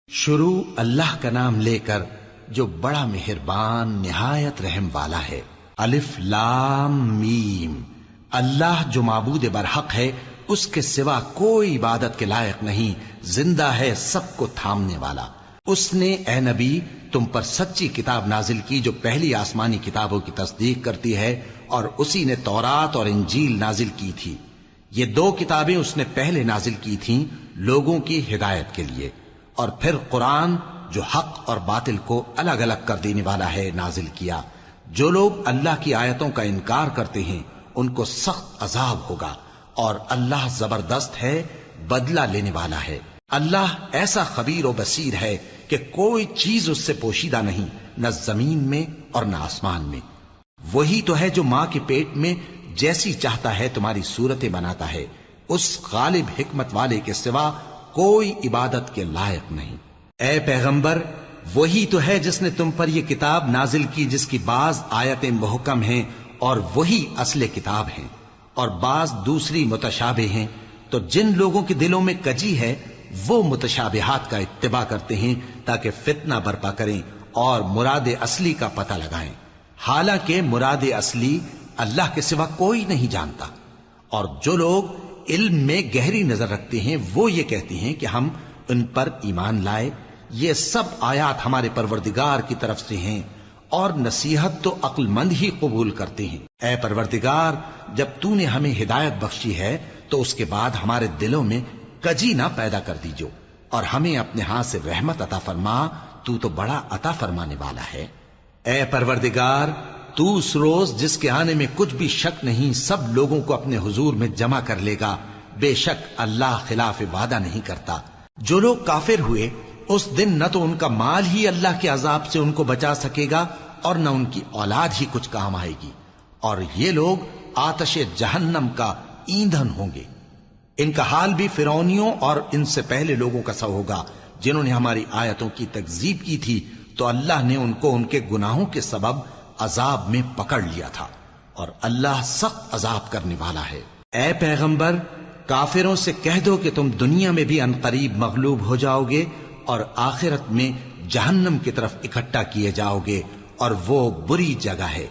شروع اللہ کا نام لے کر جو بڑا مہربان نہایت رحم والا ہے۔ الف لام میم، اللہ جو معبود برحق ہے، اس کے سوا کوئی عبادت کے لائق نہیں، زندہ ہے، سب کو تھامنے والا۔ اس نے اے نبی تم پر سچی کتاب نازل کی جو پہلی آسمانی کتابوں کی تصدیق کرتی ہے، اور اسی نے تورات اور انجیل نازل کی تھی۔ یہ دو کتابیں اس نے پہلے نازل کی تھیں لوگوں کی ہدایت کے لیے، اور پھر قرآن جو حق اور باطل کو الگ الگ کر دینے والا ہے نازل کیا۔ جو لوگ اللہ کی آیتوں کا انکار کرتے ہیں ان کو سخت عذاب ہوگا، اور اللہ زبردست ہے، بدلہ لینے والا ہے۔ اللہ ایسا خبیر و بصیر ہے کہ کوئی چیز اس سے پوشیدہ نہیں، نہ زمین میں اور نہ آسمان میں۔ وہی تو ہے جو ماں کے پیٹ میں جیسی چاہتا ہے تمہاری صورتیں بناتا ہے، اس غالب حکمت والے کے سوا کوئی عبادت کے لائق نہیں۔ اے پیغمبر، وہی تو ہے جس نے تم پر یہ کتاب نازل کی جس کی بعض آیتیں محکم ہیں اور وہی اصل کتاب ہیں، اور بعض دوسری متشابہ ہیں۔ تو جن لوگوں کے دلوں میں کجی ہے وہ متشابہات کا اتباع کرتے ہیں تاکہ فتنہ برپا کریں اور مراد اصلی کا پتہ لگائیں، حالانکہ مراد اصلی اللہ کے سوا کوئی نہیں جانتا۔ اور جو لوگ علم میں گہری نظر رکھتے ہیں وہ یہ کہتے ہیں کہ ہم ان پر ایمان لائے۔ یہ سب آیات ہمارے پروردگار کی طرف سے ہیں، اور نصیحت تو عقل مند ہی قبول کرتے ہیں۔ اے پروردگار، جب تو نے ہمیں ہدایت بخشی ہے تو اس کے بعد ہمارے دلوں میں کجی نہ پیدا کر دیجو، اور ہمیں اپنے ہاتھ سے رحمت عطا فرما، تو بڑا عطا فرمانے والا ہے۔ اے پروردگار، تو اس روز جس کے آنے میں کچھ بھی شک نہیں سب لوگوں کو اپنے حضور میں جمع کر لے گا، بے شک اللہ خلاف وعدہ نہیں کرتا۔ جو لوگ کافر ہوئے اس دن نہ تو ان کا مال ہی اللہ کے عذاب سے ان کو بچا سکے گا اور نہ ان کی اولاد ہی کچھ کام آئے گی، اور یہ لوگ آتش جہنم کا ایندھن ہوں گے۔ ان کا حال بھی فرعونیوں اور ان سے پہلے لوگوں کا سا ہوگا جنہوں نے ہماری آیتوں کی تکذیب کی تھی، تو اللہ نے ان کو ان کے گناہوں کے سبب عذاب میں پکڑ لیا تھا، اور اللہ سخت عذاب کرنے والا ہے۔ اے پیغمبر، کافروں سے کہہ دو کہ تم دنیا میں بھی عنقریب مغلوب ہو جاؤ گے اور آخرت میں جہنم کی طرف اکٹھا کیے جاؤ گے، اور وہ بری جگہ ہے۔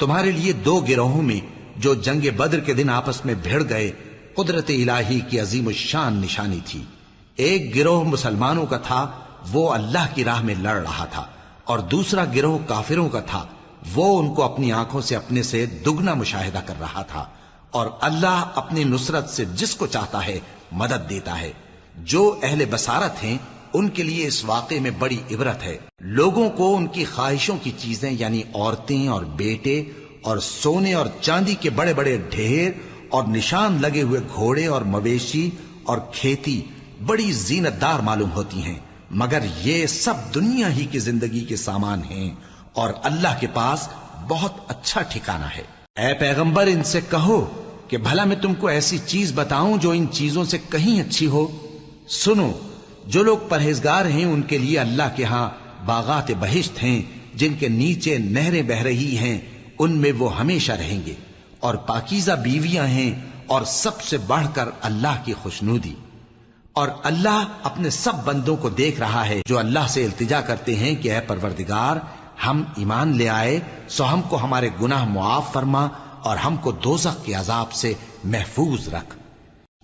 تمہارے لیے دو گروہوں میں جو جنگ بدر کے دن آپس میں بھڑ گئے قدرت الہی کی عظیم الشان نشانی تھی۔ ایک گروہ مسلمانوں کا تھا، وہ اللہ کی راہ میں لڑ رہا تھا، اور دوسرا گروہ کافروں کا تھا، وہ ان کو اپنی آنکھوں سے اپنے سے دگنا مشاہدہ کر رہا تھا۔ اور اللہ اپنی نصرت سے جس کو چاہتا ہے مدد دیتا ہے۔ جو اہل بصارت ہیں ان کے لیے اس واقعے میں بڑی عبرت ہے۔ لوگوں کو ان کی خواہشوں کی چیزیں یعنی عورتیں اور بیٹے اور سونے اور چاندی کے بڑے بڑے ڈھیر اور نشان لگے ہوئے گھوڑے اور مویشی اور کھیتی بڑی زینت دار معلوم ہوتی ہیں، مگر یہ سب دنیا ہی کی زندگی کے سامان ہیں، اور اللہ کے پاس بہت اچھا ٹھکانہ ہے۔ اے پیغمبر، ان سے کہو کہ بھلا میں تم کو ایسی چیز بتاؤں جو ان چیزوں سے کہیں اچھی ہو؟ سنو، جو لوگ پرہیزگار ہیں ان کے لیے اللہ کے ہاں باغات بہشت ہیں جن کے نیچے نہریں بہ رہی ہیں، ان میں وہ ہمیشہ رہیں گے، اور پاکیزہ بیویاں ہیں، اور سب سے بڑھ کر اللہ کی خوشنودی۔ اور اللہ اپنے سب بندوں کو دیکھ رہا ہے جو اللہ سے التجا کرتے ہیں کہ اے پروردگار، ہم ایمان لے آئے سو ہم کو ہمارے گناہ معاف فرما اور ہم کو دوزخ کے عذاب سے محفوظ رکھ۔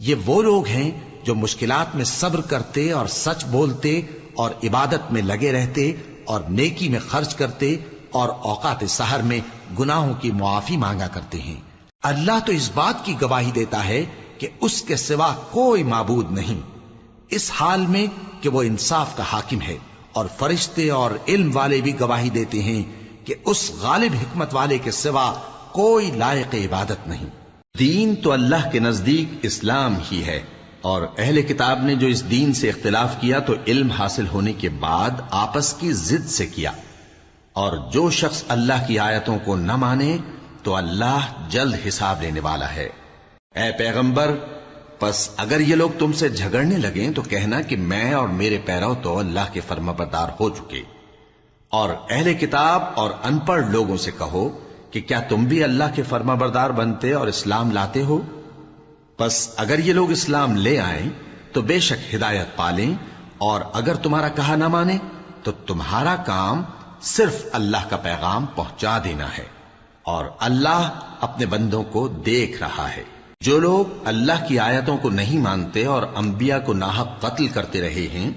یہ وہ لوگ ہیں جو مشکلات میں صبر کرتے اور سچ بولتے اور عبادت میں لگے رہتے اور نیکی میں خرچ کرتے اور اوقات سحر میں گناہوں کی معافی مانگا کرتے ہیں۔ اللہ تو اس بات کی گواہی دیتا ہے کہ اس کے سوا کوئی معبود نہیں، اس حال میں کہ وہ انصاف کا حاکم ہے، اور فرشتے اور علم والے بھی گواہی دیتے ہیں کہ اس غالب حکمت والے کے سوا کوئی لائق عبادت نہیں۔ دین تو اللہ کے نزدیک اسلام ہی ہے، اور اہل کتاب نے جو اس دین سے اختلاف کیا تو علم حاصل ہونے کے بعد آپس کی ضد سے کیا، اور جو شخص اللہ کی آیتوں کو نہ مانے تو اللہ جلد حساب لینے والا ہے۔ اے پیغمبر، پس اگر یہ لوگ تم سے جھگڑنے لگیں تو کہنا کہ میں اور میرے پیرو تو اللہ کے فرمانبردار ہو چکے، اور اہل کتاب اور ان پڑھ لوگوں سے کہو کہ کیا تم بھی اللہ کے فرمانبردار بنتے اور اسلام لاتے ہو؟ پس اگر یہ لوگ اسلام لے آئیں تو بے شک ہدایت پالیں، اور اگر تمہارا کہا نہ مانے تو تمہارا کام صرف اللہ کا پیغام پہنچا دینا ہے، اور اللہ اپنے بندوں کو دیکھ رہا ہے۔ جو لوگ اللہ کی آیتوں کو نہیں مانتے اور انبیاء کو ناحق قتل کرتے رہے ہیں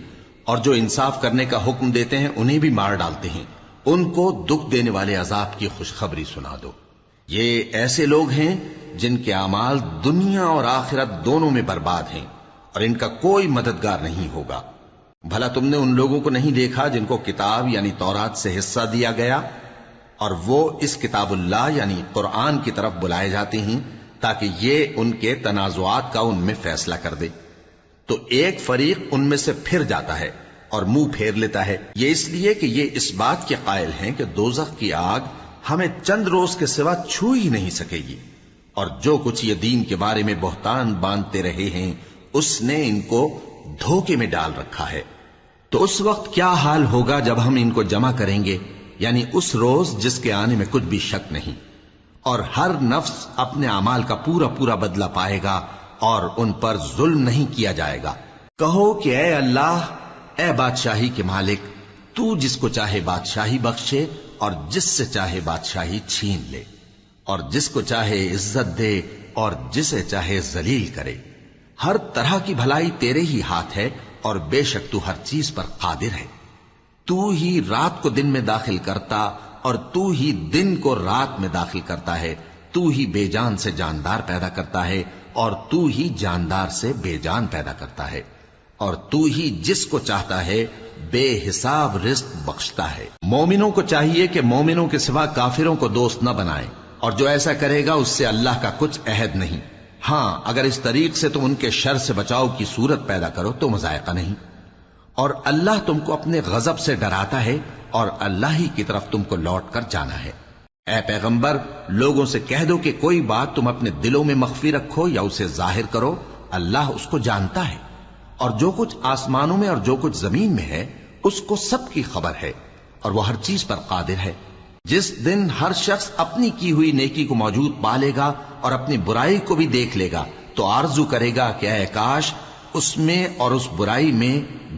اور جو انصاف کرنے کا حکم دیتے ہیں انہیں بھی مار ڈالتے ہیں، ان کو دکھ دینے والے عذاب کی خوشخبری سنا دو۔ یہ ایسے لوگ ہیں جن کے اعمال دنیا اور آخرت دونوں میں برباد ہیں، اور ان کا کوئی مددگار نہیں ہوگا۔ بھلا تم نے ان لوگوں کو نہیں دیکھا جن کو کتاب یعنی تورات سے حصہ دیا گیا، اور وہ اس کتاب اللہ یعنی قرآن کی طرف بلائے جاتے ہیں تاکہ یہ ان کے تنازعات کا ان میں فیصلہ کر دے، تو ایک فریق ان میں سے پھر جاتا ہے اور منہ پھیر لیتا ہے، یہ اس لیے کہ یہ اس بات کے قائل ہیں کہ دوزخ کی آگ ہمیں چند روز کے سوا چھو ہی نہیں سکے گی، اور جو کچھ یہ دین کے بارے میں بہتان باندھتے رہے ہیں اس نے ان کو دھوکے میں ڈال رکھا ہے۔ تو اس وقت کیا حال ہوگا جب ہم ان کو جمع کریں گے، یعنی اس روز جس کے آنے میں کچھ بھی شک نہیں، اور ہر نفس اپنے اعمال کا پورا پورا بدلہ پائے گا اور ان پر ظلم نہیں کیا جائے گا۔ کہو کہ اے اللہ، اے بادشاہی کے مالک، تو جس کو چاہے بادشاہی بخشے اور جس سے چاہے بادشاہی چھین لے، اور جس کو چاہے عزت دے اور جسے چاہے ذلیل کرے۔ ہر طرح کی بھلائی تیرے ہی ہاتھ ہے، اور بے شک تو ہر چیز پر قادر ہے۔ تو ہی رات کو دن میں داخل کرتا اور تو ہی دن کو رات میں داخل کرتا ہے، تو ہی بے جان سے جاندار پیدا کرتا ہے اور تو ہی جاندار سے بے جان پیدا کرتا ہے، اور تو ہی جس کو چاہتا ہے بے حساب رزق بخشتا ہے۔ مومنوں کو چاہیے کہ مومنوں کے سوا کافروں کو دوست نہ بنائیں، اور جو ایسا کرے گا اس سے اللہ کا کچھ عہد نہیں۔ ہاں اگر اس طریق سے تم ان کے شر سے بچاؤ کی صورت پیدا کرو تو مذائقہ نہیں، اور اللہ تم کو اپنے غضب سے ڈراتا ہے، اور اللہ ہی کی طرف تم کو لوٹ کر جانا ہے۔ اے پیغمبر، لوگوں سے کہہ دو کہ کوئی بات تم اپنے دلوں میں مخفی رکھو یا اسے ظاہر کرو، اللہ اس کو جانتا ہے، اور جو کچھ آسمانوں میں اور جو کچھ زمین میں ہے اس کو سب کی خبر ہے، اور وہ ہر چیز پر قادر ہے۔ جس دن ہر شخص اپنی کی ہوئی نیکی کو موجود پا لے گا اور اپنی برائی کو بھی دیکھ لے گا تو آرزو کرے گا کہ اے کاش اس میں اور اس برائی میں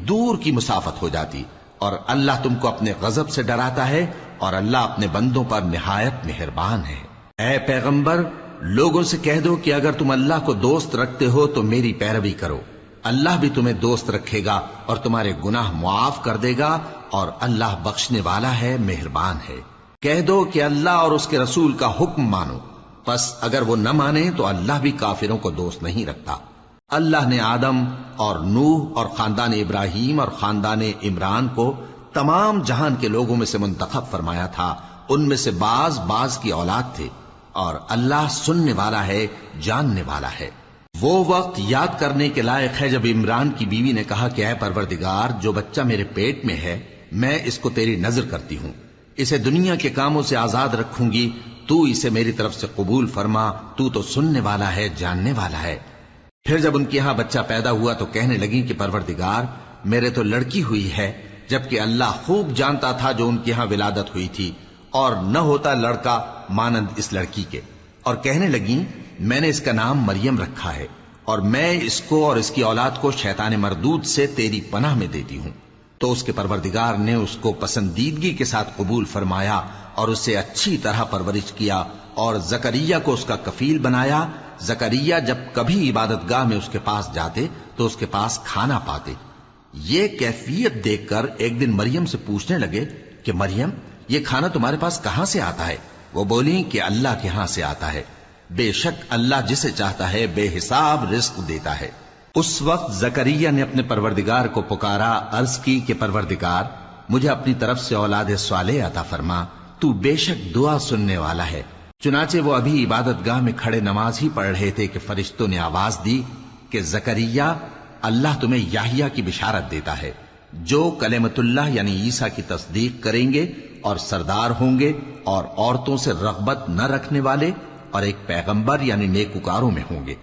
دور کی مسافت ہو جاتی، اور اللہ تم کو اپنے غضب سے ڈراتا ہے، اور اللہ اپنے بندوں پر نہایت مہربان ہے۔ اے پیغمبر، لوگوں سے کہہ دو کہ اگر تم اللہ کو دوست رکھتے ہو تو میری پیروی کرو، اللہ بھی تمہیں دوست رکھے گا اور تمہارے گناہ معاف کر دے گا، اور اللہ بخشنے والا ہے، مہربان ہے۔ کہہ دو کہ اللہ اور اس کے رسول کا حکم مانو، پس اگر وہ نہ مانے تو اللہ بھی کافروں کو دوست نہیں رکھتا۔ اللہ نے آدم اور نوح اور خاندان ابراہیم اور خاندان عمران کو تمام جہان کے لوگوں میں سے منتخب فرمایا تھا، ان میں سے بعض بعض کی اولاد تھے، اور اللہ سننے والا ہے، جاننے والا ہے۔ وہ وقت یاد کرنے کے لائق ہے جب عمران کی بیوی نے کہا کہ اے پروردگار، جو بچہ میرے پیٹ میں ہے میں اس کو تیری نذر کرتی ہوں، اسے دنیا کے کاموں سے آزاد رکھوں گی، تو اسے میری طرف سے قبول فرما، تو سننے والا ہے، جاننے والا ہے۔ پھر جب ان کے ہاں بچہ پیدا ہوا تو کہنے لگی کہ پروردگار، میرے تو لڑکی ہوئی ہے، جبکہ اللہ خوب جانتا تھا جو ان کے ہاں ولادت ہوئی تھی، اور نہ ہوتا لڑکا مانند اس لڑکی کے، اور کہنے لگی میں نے اس کا نام مریم رکھا ہے، اور میں اس کو اور اس کی اولاد کو شیطان مردود سے تیری پناہ میں دیتی ہوں۔ تو اس کے پروردگار نے اس کو پسندیدگی کے ساتھ قبول فرمایا اور اسے اچھی طرح پرورش کیا، اور زکریا کو اس کا کفیل بنایا۔ زکریا جب کبھی عبادت گاہ میں اس کے پاس جاتے تو اس کے پاس کھانا پاتے۔ یہ کیفیت دیکھ کر ایک دن مریم سے پوچھنے لگے کہ مریم، یہ کھانا تمہارے پاس کہاں سے آتا ہے؟ وہ بولی کہ اللہ کے ہاں سے آتا ہے، بے شک اللہ جسے چاہتا ہے بے حساب رزق دیتا ہے۔ اس وقت زکریا نے اپنے پروردگار کو پکارا، عرض کی کہ پروردگار، مجھے اپنی طرف سے اولاد صالح عطا فرما، تو بے شک دعا سننے والا ہے۔ چنانچہ وہ ابھی عبادت گاہ میں کھڑے نماز ہی پڑھ رہے تھے کہ فرشتوں نے آواز دی کہ زکریا، اللہ تمہیں یحییٰ کی بشارت دیتا ہے، جو کلمۃ اللہ یعنی عیسیٰ کی تصدیق کریں گے اور سردار ہوں گے، اور عورتوں سے رغبت نہ رکھنے والے، اور ایک پیغمبر یعنی نیکوکاروں میں ہوں گے۔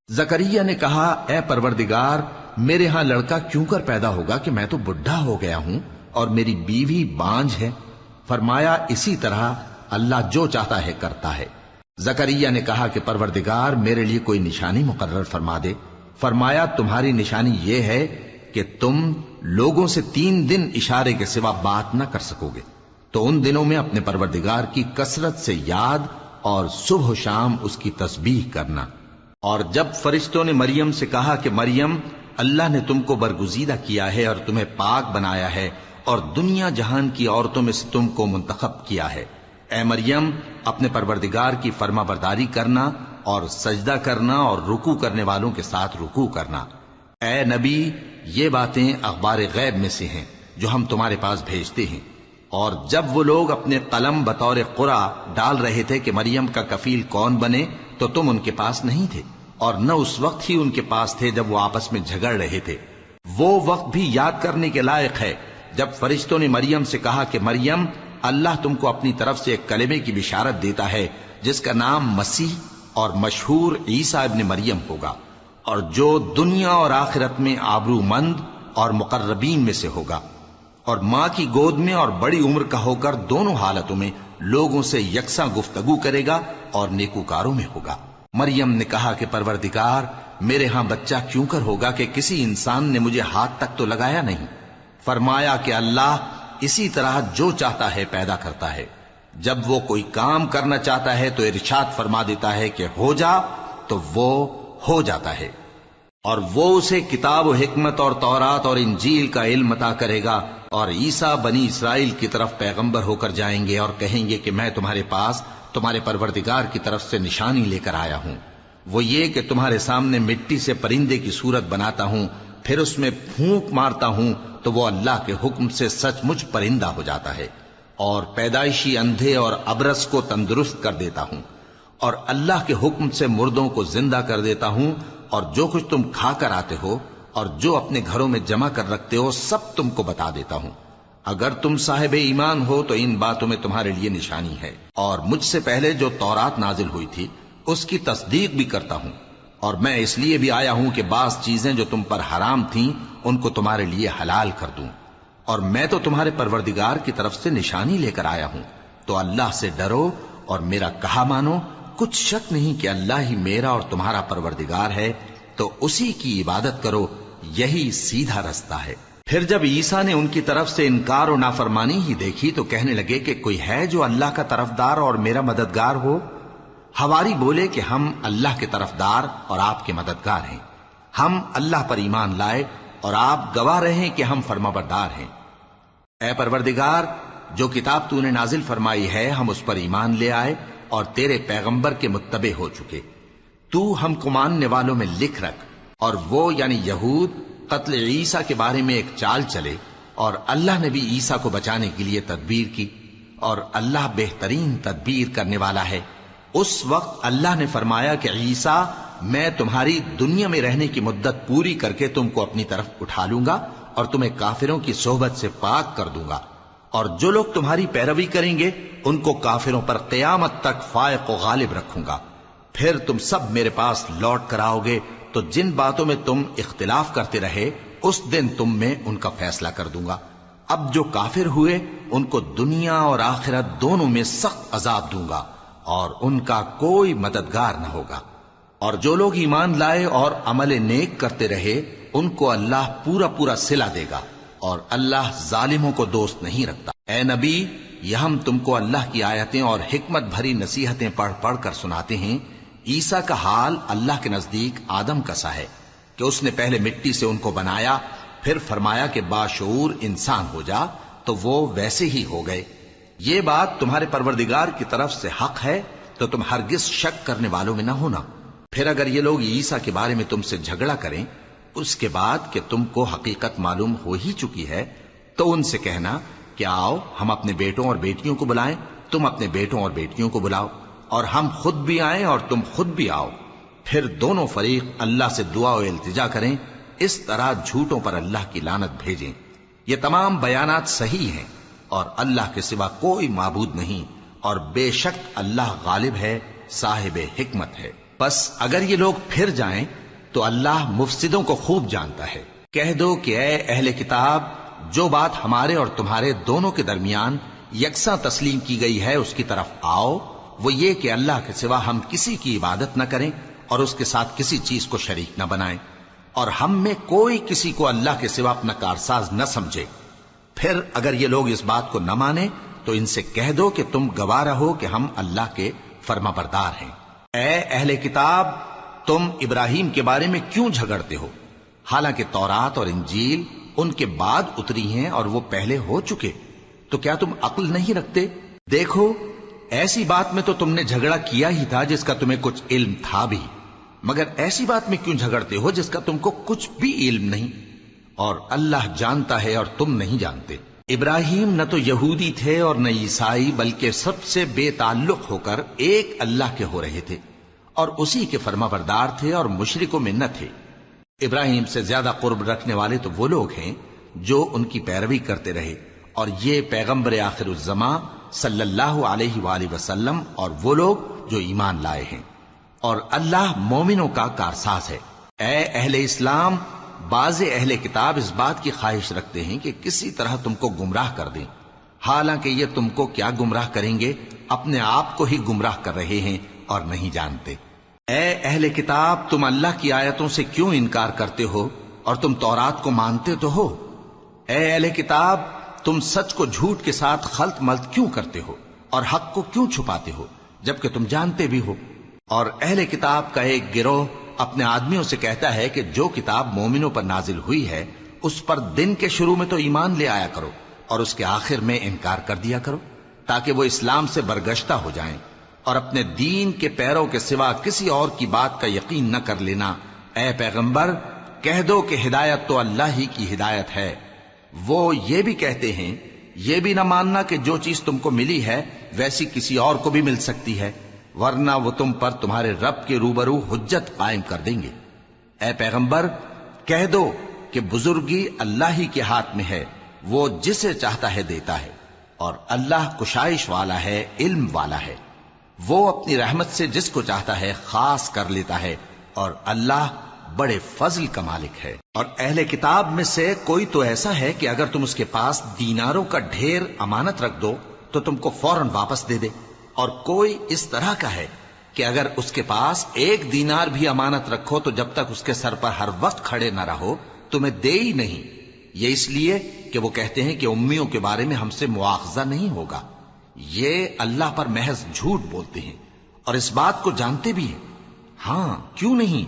زکریا نے کہا، اے پروردگار، میرے ہاں لڑکا کیوں کر پیدا ہوگا کہ میں تو بڈھا ہو گیا ہوں اور میری بیوی بانجھ ہے؟ فرمایا، اسی طرح اللہ جو چاہتا ہے کرتا ہے۔ زکریا نے کہا کہ پروردگار، میرے لیے کوئی نشانی مقرر فرما دے۔ فرمایا، تمہاری نشانی یہ ہے کہ تم لوگوں سے 3 دن اشارے کے سوا بات نہ کر سکو گے، تو ان دنوں میں اپنے پروردگار کی کثرت سے یاد اور صبح و شام اس کی تسبیح کرنا۔ اور جب فرشتوں نے مریم سے کہا کہ مریم، اللہ نے تم کو برگزیدہ کیا ہے اور تمہیں پاک بنایا ہے اور دنیا جہان کی عورتوں میں سے تم کو منتخب کیا ہے، اے مریم اپنے پروردگار کی فرما برداری کرنا اور سجدہ کرنا اور رکوع کرنے والوں کے ساتھ رکوع کرنا۔ اے نبی، یہ باتیں اخبار غیب میں سے ہیں جو ہم تمہارے پاس بھیجتے ہیں۔ اور جب وہ لوگ اپنے قلم بطور قرعہ ڈال رہے تھے کہ مریم کا کفیل کون بنے، تو تم ان کے پاس نہیں تھے، اور نہ اس وقت ہی ان کے پاس تھے جب وہ آپس میں جھگڑ رہے تھے۔ وہ وقت بھی یاد کرنے کے لائق ہے جب فرشتوں نے مریم سے کہا کہ مریم، اللہ تم کو اپنی طرف سے ایک کلمے کی بشارت دیتا ہے جس کا نام مسیح اور مشہور عیسیٰ ابن مریم ہوگا، اور جو دنیا اور آخرت میں آبرو مند اور مقربین میں سے ہوگا، اور ماں کی گود میں اور بڑی عمر کا ہو کر دونوں حالتوں میں لوگوں سے یکساں گفتگو کرے گا اور نیکوکاروں میں ہوگا۔ مریم نے کہا کہ پروردگار، میرے ہاں بچہ کیوں کر ہوگا کہ کسی انسان نے مجھے ہاتھ تک تو لگایا نہیں۔ فرمایا کہ اللہ اسی طرح جو چاہتا ہے پیدا کرتا ہے، جب وہ کوئی کام کرنا چاہتا ہے تو ارشاد فرما دیتا ہے کہ ہو جا، تو وہ ہو جاتا ہے۔ اور وہ اسے کتاب و حکمت اور تورات اور انجیل کا علم عطا کرے گا، اور عیسیٰ بنی اسرائیل کی طرف پیغمبر ہو کر جائیں گے اور کہیں گے کہ میں تمہارے پاس تمہارے پروردگار کی طرف سے نشانی لے کر آیا ہوں، وہ یہ کہ تمہارے سامنے مٹی سے پرندے کی صورت بناتا ہوں، پھر اس میں پھونک مارتا ہوں تو وہ اللہ کے حکم سے سچ مچ پرندہ ہو جاتا ہے، اور پیدائشی اندھے اور ابرص کو تندرست کر دیتا ہوں، اور اللہ کے حکم سے مردوں کو زندہ کر دیتا ہوں، اور جو کچھ تم کھا کر آتے ہو اور جو اپنے گھروں میں جمع کر رکھتے ہو سب تم کو بتا دیتا ہوں۔ اگر تم صاحب ایمان ہو تو ان باتوں میں تمہارے لیے نشانی ہے، اور مجھ سے پہلے جو تورات نازل ہوئی تھی اس کی تصدیق بھی کرتا ہوں، اور میں اس لیے بھی آیا ہوں کہ بعض چیزیں جو تم پر حرام تھیں ان کو تمہارے لیے حلال کر دوں، اور میں تو تمہارے پروردگار کی طرف سے نشانی لے کر آیا ہوں۔ تو اللہ سے ڈرو اور میرا کہا مانو، کچھ شک نہیں کہ اللہ ہی میرا اور تمہارا پروردگار ہے، تو اسی کی عبادت کرو، یہی سیدھا رستہ ہے۔ پھر جب عیسیٰ نے ان کی طرف سے انکار و نافرمانی ہی دیکھی تو کہنے لگے کہ کوئی ہے جو اللہ کا طرفدار اور میرا مددگار ہو؟ حواری بولے کہ ہم اللہ کے طرفدار اور آپ کے مددگار ہیں، ہم اللہ پر ایمان لائے اور آپ گواہ رہے کہ ہم فرمانبردار ہیں۔ اے پروردگار، جو کتاب تو نے نازل فرمائی ہے ہم اس پر ایمان لے آئے اور تیرے پیغمبر کے متبع ہو چکے، تو ہم کو ماننے والوں میں لکھ رکھ۔ اور وہ یعنی یہود قتل عیسیٰ کے بارے میں ایک چال چلے، اور اللہ نے بھی عیسیٰ کو بچانے کے لیے تدبیر کی، اور اللہ بہترین تدبیر کرنے والا ہے۔ اس وقت اللہ نے فرمایا کہ عیسیٰ، میں تمہاری دنیا میں رہنے کی مدت پوری کر کے تم کو اپنی طرف اٹھا لوں گا اور تمہیں کافروں کی صحبت سے پاک کر دوں گا، اور جو لوگ تمہاری پیروی کریں گے ان کو کافروں پر قیامت تک فائق و غالب رکھوں گا۔ پھر تم سب میرے پاس لوٹ کر آؤ گے تو جن باتوں میں تم اختلاف کرتے رہے اس دن تم میں ان کا فیصلہ کر دوں گا۔ اب جو کافر ہوئے ان کو دنیا اور آخرت دونوں میں سخت عذاب دوں گا، اور ان کا کوئی مددگار نہ ہوگا۔ اور جو لوگ ایمان لائے اور عمل نیک کرتے رہے ان کو اللہ پورا پورا صلہ دے گا، اور اللہ ظالموں کو دوست نہیں رکھتا۔ اے نبی، یہ ہم تم کو اللہ کی آیتیں اور حکمت بھری نصیحتیں پڑھ پڑھ کر سناتے ہیں۔ عیسیٰ کا حال اللہ کے نزدیک آدم کا سا ہے کہ اس نے پہلے مٹی سے ان کو بنایا، پھر فرمایا کہ باشعور انسان ہو جا، تو وہ ویسے ہی ہو گئے۔ یہ بات تمہارے پروردگار کی طرف سے حق ہے، تو تم ہرگز شک کرنے والوں میں نہ ہونا۔ پھر اگر یہ لوگ عیسیٰ کے بارے میں تم سے جھگڑا کریں اس کے بعد کہ تم کو حقیقت معلوم ہو ہی چکی ہے، تو ان سے کہنا کہ آؤ ہم اپنے بیٹوں اور بیٹیوں کو بلائیں، تم اپنے بیٹوں اور بیٹیوں کو بلاؤ، اور ہم خود بھی آئیں اور تم خود بھی آؤ، پھر دونوں فریق اللہ سے دعا و التجا کریں، اس طرح جھوٹوں پر اللہ کی لعنت بھیجیں۔ یہ تمام بیانات صحیح ہیں، اور اللہ کے سوا کوئی معبود نہیں، اور بے شک اللہ غالب ہے، صاحب حکمت ہے۔ بس اگر یہ لوگ پھر جائیں تو اللہ مفسدوں کو خوب جانتا ہے۔ کہہ دو کہ اے اہل کتاب، جو بات ہمارے اور تمہارے دونوں کے درمیان یکساں تسلیم کی گئی ہے اس کی طرف آؤ، وہ یہ کہ اللہ کے سوا ہم کسی کی عبادت نہ کریں اور اس کے ساتھ کسی چیز کو شریک نہ بنائیں۔ اور ہم میں کوئی کسی کو اللہ کے سوا اپنا کارساز نہ سمجھے۔ پھر اگر یہ لوگ اس بات کو نہ مانے تو ان سے کہہ دو کہ تم گواہ رہو کہ ہم اللہ کے فرما بردار ہیں۔ اے اہل کتاب، تم ابراہیم کے بارے میں کیوں جھگڑتے ہو؟ حالانکہ تورات اور انجیل ان کے بعد اتری ہیں اور وہ پہلے ہو چکے، تو کیا تم عقل نہیں رکھتے؟ دیکھو، ایسی بات میں تو تم نے جھگڑا کیا ہی تھا جس کا تمہیں کچھ علم تھا بھی، مگر ایسی بات میں کیوں جھگڑتے ہو جس کا تم کو کچھ بھی علم نہیں؟ اور اللہ جانتا ہے اور تم نہیں جانتے۔ ابراہیم نہ تو یہودی تھے اور نہ عیسائی، بلکہ سب سے بے تعلق ہو کر ایک اللہ کے ہو رہے تھے اور اسی کے فرما بردار تھے اور مشرکوں میں نہ تھے۔ ابراہیم سے زیادہ قرب رکھنے والے تو وہ لوگ ہیں جو ان کی پیروی کرتے رہے، اور یہ پیغمبر آخر الزماں صلی اللہ علیہ وآلہ وسلم اور وہ لوگ جو ایمان لائے ہیں، اور اللہ مومنوں کا کارساز ہے۔ اے اہل اسلام، بعض اہل کتاب اس بات کی خواہش رکھتے ہیں کہ کسی طرح تم کو گمراہ کر دیں، حالانکہ یہ تم کو کیا گمراہ کریں گے، اپنے آپ کو ہی گمراہ کر رہے ہیں اور نہیں جانتے۔ اے اہل کتاب، تم اللہ کی آیتوں سے کیوں انکار کرتے ہو اور تم تورات کو مانتے تو ہو؟ اے اہل کتاب، تم سچ کو جھوٹ کے ساتھ خلط ملط کیوں کرتے ہو اور حق کو کیوں چھپاتے ہو جبکہ تم جانتے بھی ہو؟ اور اہل کتاب کا ایک گروہ اپنے آدمیوں سے کہتا ہے کہ جو کتاب مومنوں پر نازل ہوئی ہے اس پر دن کے شروع میں تو ایمان لے آیا کرو اور اس کے آخر میں انکار کر دیا کرو، تاکہ وہ اسلام سے برگشتہ ہو جائیں، اور اپنے دین کے پیروں کے سوا کسی اور کی بات کا یقین نہ کر لینا۔ اے پیغمبر، کہہ دو کہ ہدایت تو اللہ ہی کی ہدایت ہے۔ وہ یہ بھی کہتے ہیں، یہ بھی نہ ماننا کہ جو چیز تم کو ملی ہے ویسی کسی اور کو بھی مل سکتی ہے، ورنہ وہ تم پر تمہارے رب کے روبرو حجت قائم کر دیں گے۔ اے پیغمبر، کہہ دو کہ بزرگی اللہ ہی کے ہاتھ میں ہے، وہ جسے چاہتا ہے دیتا ہے، اور اللہ کشائش والا ہے، علم والا ہے۔ وہ اپنی رحمت سے جس کو چاہتا ہے خاص کر لیتا ہے، اور اللہ بڑے فضل کا مالک ہے۔ اور اہل کتاب میں سے کوئی تو ایسا ہے کہ اگر تم اس کے پاس دیناروں کا ڈھیر امانت رکھ دو تو تم کو فوراً واپس دے دے، اور کوئی اس طرح کا ہے کہ اگر اس کے پاس 1 دینار بھی امانت رکھو تو جب تک اس کے سر پر ہر وقت کھڑے نہ رہو تمہیں دے ہی نہیں۔ یہ اس لیے کہ وہ کہتے ہیں کہ امیوں کے بارے میں ہم سے مواخذہ نہیں ہوگا۔ یہ اللہ پر محض جھوٹ بولتے ہیں اور اس بات کو جانتے بھی ہیں۔ ہاں، کیوں نہیں،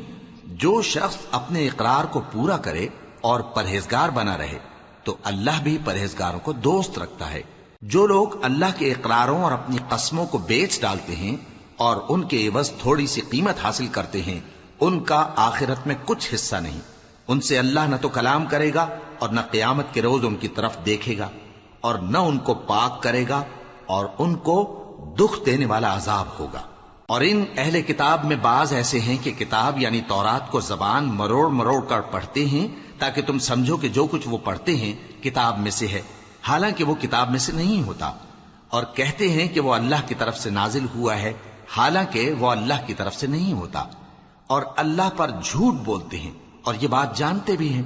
جو شخص اپنے اقرار کو پورا کرے اور پرہیزگار بنا رہے تو اللہ بھی پرہیزگاروں کو دوست رکھتا ہے۔ جو لوگ اللہ کے اقراروں اور اپنی قسموں کو بیچ ڈالتے ہیں اور ان کے عوض تھوڑی سی قیمت حاصل کرتے ہیں، ان کا آخرت میں کچھ حصہ نہیں۔ ان سے اللہ نہ تو کلام کرے گا اور نہ قیامت کے روز ان کی طرف دیکھے گا، اور نہ ان کو پاک کرے گا، اور ان کو دکھ دینے والا عذاب ہوگا۔ اور ان اہل کتاب میں بعض ایسے ہیں کہ کتاب یعنی تورات کو زبان مروڑ مروڑ کر پڑھتے ہیں تاکہ تم سمجھو کہ جو کچھ وہ پڑھتے ہیں کتاب میں سے ہے، حالانکہ وہ کتاب میں سے نہیں ہوتا، اور کہتے ہیں کہ وہ اللہ کی طرف سے نازل ہوا ہے، حالانکہ وہ اللہ کی طرف سے نہیں ہوتا، اور اللہ پر جھوٹ بولتے ہیں اور یہ بات جانتے بھی ہیں۔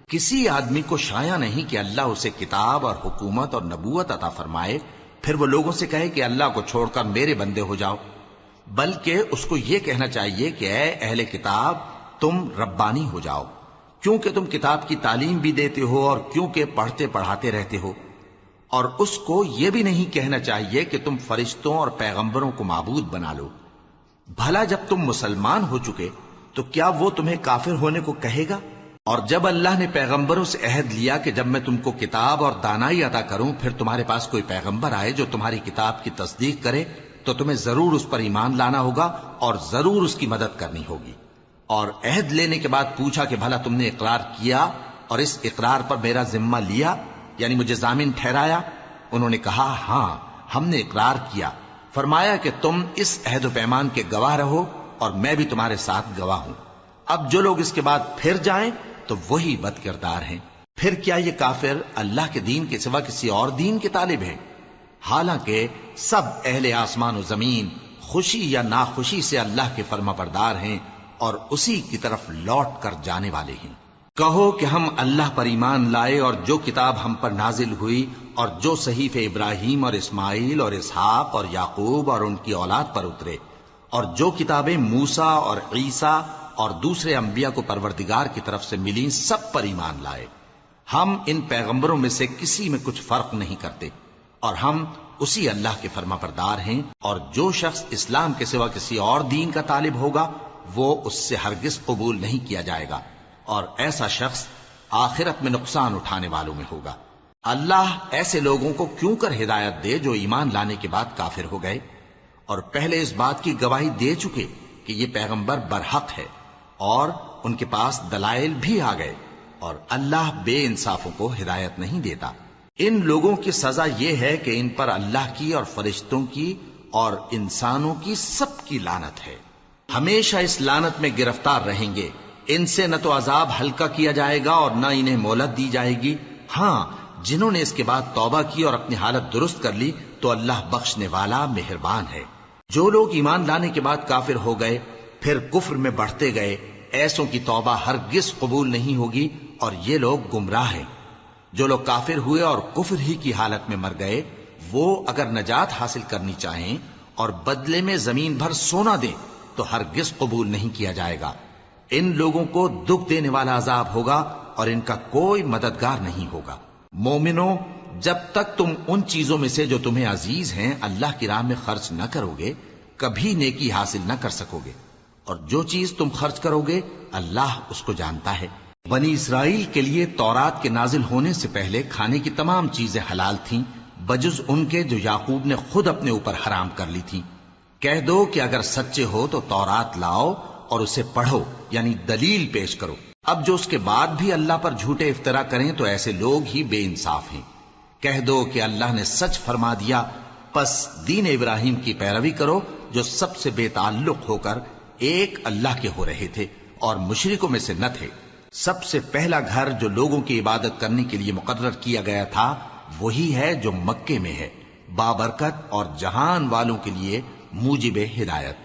کسی آدمی کو شایع نہیں کہ اللہ اسے کتاب اور حکومت اور نبوت عطا فرمائے پھر وہ لوگوں سے کہے کہ اللہ کو چھوڑ کر میرے بندے ہو جاؤ، بلکہ اس کو یہ کہنا چاہیے کہ اے اہل کتاب، تم ربانی ہو جاؤ، کیونکہ تم کتاب کی تعلیم بھی دیتے ہو اور کیونکہ پڑھتے پڑھاتے رہتے ہو۔ اور اس کو یہ بھی نہیں کہنا چاہیے کہ تم فرشتوں اور پیغمبروں کو معبود بنا لو۔ بھلا جب تم مسلمان ہو چکے تو کیا وہ تمہیں کافر ہونے کو کہے گا؟ اور جب اللہ نے پیغمبروں سے عہد لیا کہ جب میں تم کو کتاب اور دانائی عطا کروں پھر تمہارے پاس کوئی پیغمبر آئے جو تمہاری کتاب کی تصدیق کرے تو تمہیں ضرور اس پر ایمان لانا ہوگا اور ضرور اس کی مدد کرنی ہوگی۔ اور عہد لینے کے بعد پوچھا کہ بھلا تم نے اقرار کیا اور اس اقرار پر میرا ذمہ لیا، یعنی مجھے ضامن ٹھہرایا؟ انہوں نے کہا ہاں، ہم نے اقرار کیا۔ فرمایا کہ تم اس عہد و پیمان کے گواہ رہو اور میں بھی تمہارے ساتھ گواہ ہوں۔ اب جو لوگ اس کے بعد پھر جائیں تو وہی بد کردار ہیں۔ پھر کیا یہ کافر اللہ کے دین کے سوا کسی اور دین کے طالب ہیں؟ حالانکہ سب اہل آسمان و زمین خوشی یا ناخوشی سے اللہ کے فرما بردار ہیں اور اسی کی طرف لوٹ کر جانے والے ہیں۔ کہو کہ ہم اللہ پر ایمان لائے اور جو کتاب ہم پر نازل ہوئی اور جو صحیفے ابراہیم اور اسماعیل اور اسحاق اور یعقوب اور ان کی اولاد پر اترے، اور جو کتابیں موسیٰ اور عیسیٰ اور دوسرے انبیاء کو پروردگار کی طرف سے ملی سب پر ایمان لائے۔ ہم ان پیغمبروں میں سے کسی میں کچھ فرق نہیں کرتے، اور ہم اسی اللہ کے فرما بردار ہیں، اور جو شخص اسلام کے سوا کسی اور دین کا طالب ہوگا وہ اس سے ہرگز قبول نہیں کیا جائے گا، اور ایسا شخص آخرت میں نقصان اٹھانے والوں میں ہوگا۔ اللہ ایسے لوگوں کو کیوں کر ہدایت دے جو ایمان لانے کے بعد کافر ہو گئے اور پہلے اس بات کی گواہی دے چکے کہ یہ پیغمبر برحق ہے اور ان کے پاس دلائل بھی آ گئے، اور اللہ بے انصافوں کو ہدایت نہیں دیتا۔ ان لوگوں کی سزا یہ ہے کہ ان پر اللہ کی اور فرشتوں کی اور انسانوں کی سب کی لعنت ہے، ہمیشہ اس لعنت میں گرفتار رہیں گے۔ ان سے نہ تو عذاب ہلکا کیا جائے گا اور نہ انہیں مہلت دی جائے گی۔ ہاں، جنہوں نے اس کے بعد توبہ کی اور اپنی حالت درست کر لی تو اللہ بخشنے والا مہربان ہے۔ جو لوگ ایمان لانے کے بعد کافر ہو گئے پھر کفر میں بڑھتے گئے، ایسوں کی توبہ ہرگز قبول نہیں ہوگی، اور یہ لوگ گمراہ ہیں۔ جو لوگ کافر ہوئے اور کفر ہی کی حالت میں مر گئے، وہ اگر نجات حاصل کرنی چاہیں اور بدلے میں زمین بھر سونا دیں تو ہرگز قبول نہیں کیا جائے گا۔ ان لوگوں کو دکھ دینے والا عذاب ہوگا اور ان کا کوئی مددگار نہیں ہوگا۔ مومنوں، جب تک تم ان چیزوں میں سے جو تمہیں عزیز ہیں اللہ کی راہ میں خرچ نہ کرو گے کبھی نیکی حاصل نہ کر سکو گے، اور جو چیز تم خرچ کرو گے اللہ اس کو جانتا ہے۔ بنی اسرائیل کے لیے تورات کے نازل ہونے سے پہلے کھانے کی تمام چیزیں حلال تھیں بجز ان کے جو یعقوب نے خود اپنے اوپر حرام کر لی تھی۔ کہہ دو کہ اگر سچے ہو تو تورات لاؤ اور اسے پڑھو، یعنی دلیل پیش کرو۔ اب جو اس کے بعد بھی اللہ پر جھوٹے افطرا کریں تو ایسے لوگ ہی بے انصاف ہیں۔ کہہ دو کہ اللہ نے سچ فرما دیا، پس دین ابراہیم کی پیروی کرو جو سب سے بے تعلق ہو کر ایک اللہ کے ہو رہے تھے اور مشرکوں میں سے نہ تھے۔ سب سے پہلا گھر جو لوگوں کی عبادت کرنے کے لیے مقرر کیا گیا تھا وہی ہے جو مکے میں ہے، بابرکت اور جہان والوں کے لیے موجب ہدایت۔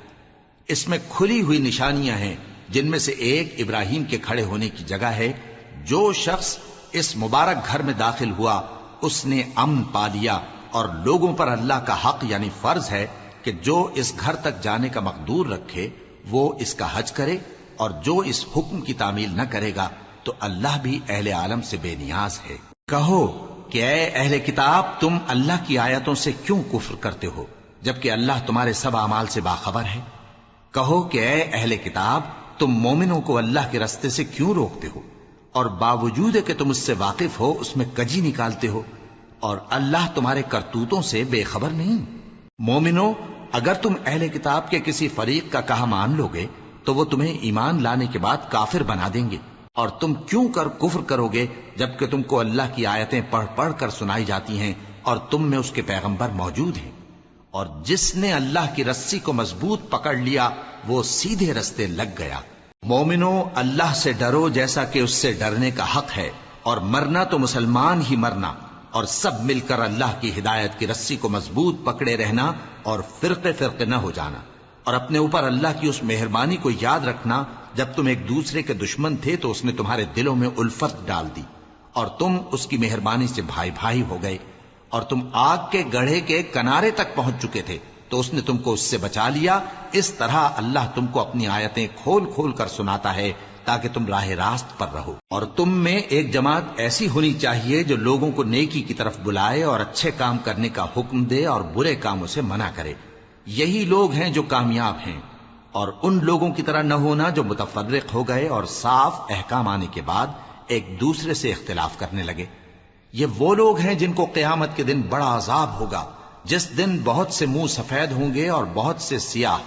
اس میں کھلی ہوئی نشانیاں ہیں، جن میں سے ایک ابراہیم کے کھڑے ہونے کی جگہ ہے۔ جو شخص اس مبارک گھر میں داخل ہوا اس نے امن پا لیا، اور لوگوں پر اللہ کا حق یعنی فرض ہے کہ جو اس گھر تک جانے کا مقدور رکھے وہ اس کا حج کرے، اور جو اس حکم کی تعمیل نہ کرے گا تو اللہ بھی اہل عالم سے بے نیاز ہے۔ کہو کہ اے اہل کتاب، تم اللہ کی آیتوں سے کیوں کفر کرتے ہو جبکہ اللہ تمہارے سب اعمال سے باخبر ہے؟ کہو کہ اے اہل کتاب، تم مومنوں کو اللہ کے رستے سے کیوں روکتے ہو، اور باوجود کہ تم اس سے واقف ہو اس میں کجی نکالتے ہو، اور اللہ تمہارے کرتوتوں سے بے خبر نہیں؟ مومنوں، اگر تم اہل کتاب کے کسی فریق کا کہا مان لو گے تو وہ تمہیں ایمان لانے کے بعد کافر بنا دیں گے، اور تم کیوں کر کفر کرو گے جبکہ تم کو اللہ کی آیتیں پڑھ پڑھ کر سنائی جاتی ہیں اور تم میں اس کے پیغمبر موجود ہیں؟ اور جس نے اللہ کی رسی کو مضبوط پکڑ لیا وہ سیدھے رستے لگ گیا۔ مومنوں، اللہ سے ڈرو جیسا کہ اس سے ڈرنے کا حق ہے، اور مرنا تو مسلمان ہی مرنا، اور سب مل کر اللہ کی ہدایت کی رسی کو مضبوط پکڑے رہنا اور فرقے فرقے نہ ہو جانا، اور اپنے اوپر اللہ کی اس مہربانی کو یاد رکھنا جب تم ایک دوسرے کے دشمن تھے تو اس نے تمہارے دلوں میں الفت ڈال دی اور تم اس کی مہربانی سے بھائی بھائی ہو گئے، اور تم آگ کے گڑھے کے کنارے تک پہنچ چکے تھے تو اس نے تم کو اس سے بچا لیا۔ اس طرح اللہ تم کو اپنی آیتیں کھول کھول کر سناتا ہے تاکہ تم راہ راست پر رہو۔ اور تم میں ایک جماعت ایسی ہونی چاہیے جو لوگوں کو نیکی کی طرف بلائے اور اچھے کام کرنے کا حکم دے اور برے کاموں سے منع کرے۔ یہی لوگ ہیں جو کامیاب ہیں، اور ان لوگوں کی طرح نہ ہونا جو متفرق ہو گئے اور صاف احکام آنے کے بعد ایک دوسرے سے اختلاف کرنے لگے۔ یہ وہ لوگ ہیں جن کو قیامت کے دن بڑا عذاب ہوگا، جس دن بہت سے منہ سفید ہوں گے اور بہت سے سیاہ۔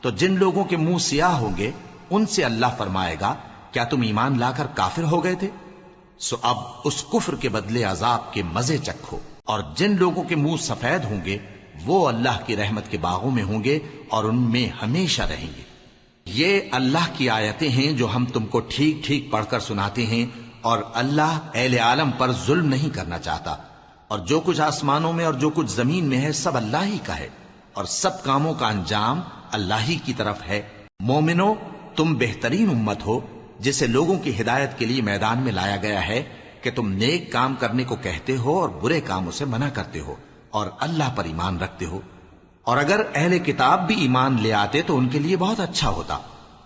تو جن لوگوں کے منہ سیاہ ہوں گے ان سے اللہ فرمائے گا، کیا تم ایمان لا کر کافر ہو گئے تھے؟ سو اب اس کفر کے بدلے عذاب کے مزے چکھو۔ اور جن لوگوں کے منہ سفید ہوں گے وہ اللہ کی رحمت کے باغوں میں ہوں گے اور ان میں ہمیشہ رہیں گے۔ یہ اللہ کی آیتیں ہیں جو ہم تم کو ٹھیک ٹھیک پڑھ کر سناتے ہیں، اور اللہ اہل عالم پر ظلم نہیں کرنا چاہتا، اور جو کچھ آسمانوں میں اور جو کچھ زمین میں ہے سب اللہ ہی کا ہے، اور سب کاموں کا انجام اللہ ہی کی طرف ہے۔ مومنو، تم بہترین امت ہو جسے لوگوں کی ہدایت کے لیے میدان میں لایا گیا ہے کہ تم نیک کام کرنے کو کہتے ہو اور برے کاموں سے منع کرتے ہو اور اللہ پر ایمان رکھتے ہو۔ اور اگر اہل کتاب بھی ایمان لے آتے تو ان کے لیے بہت اچھا ہوتا،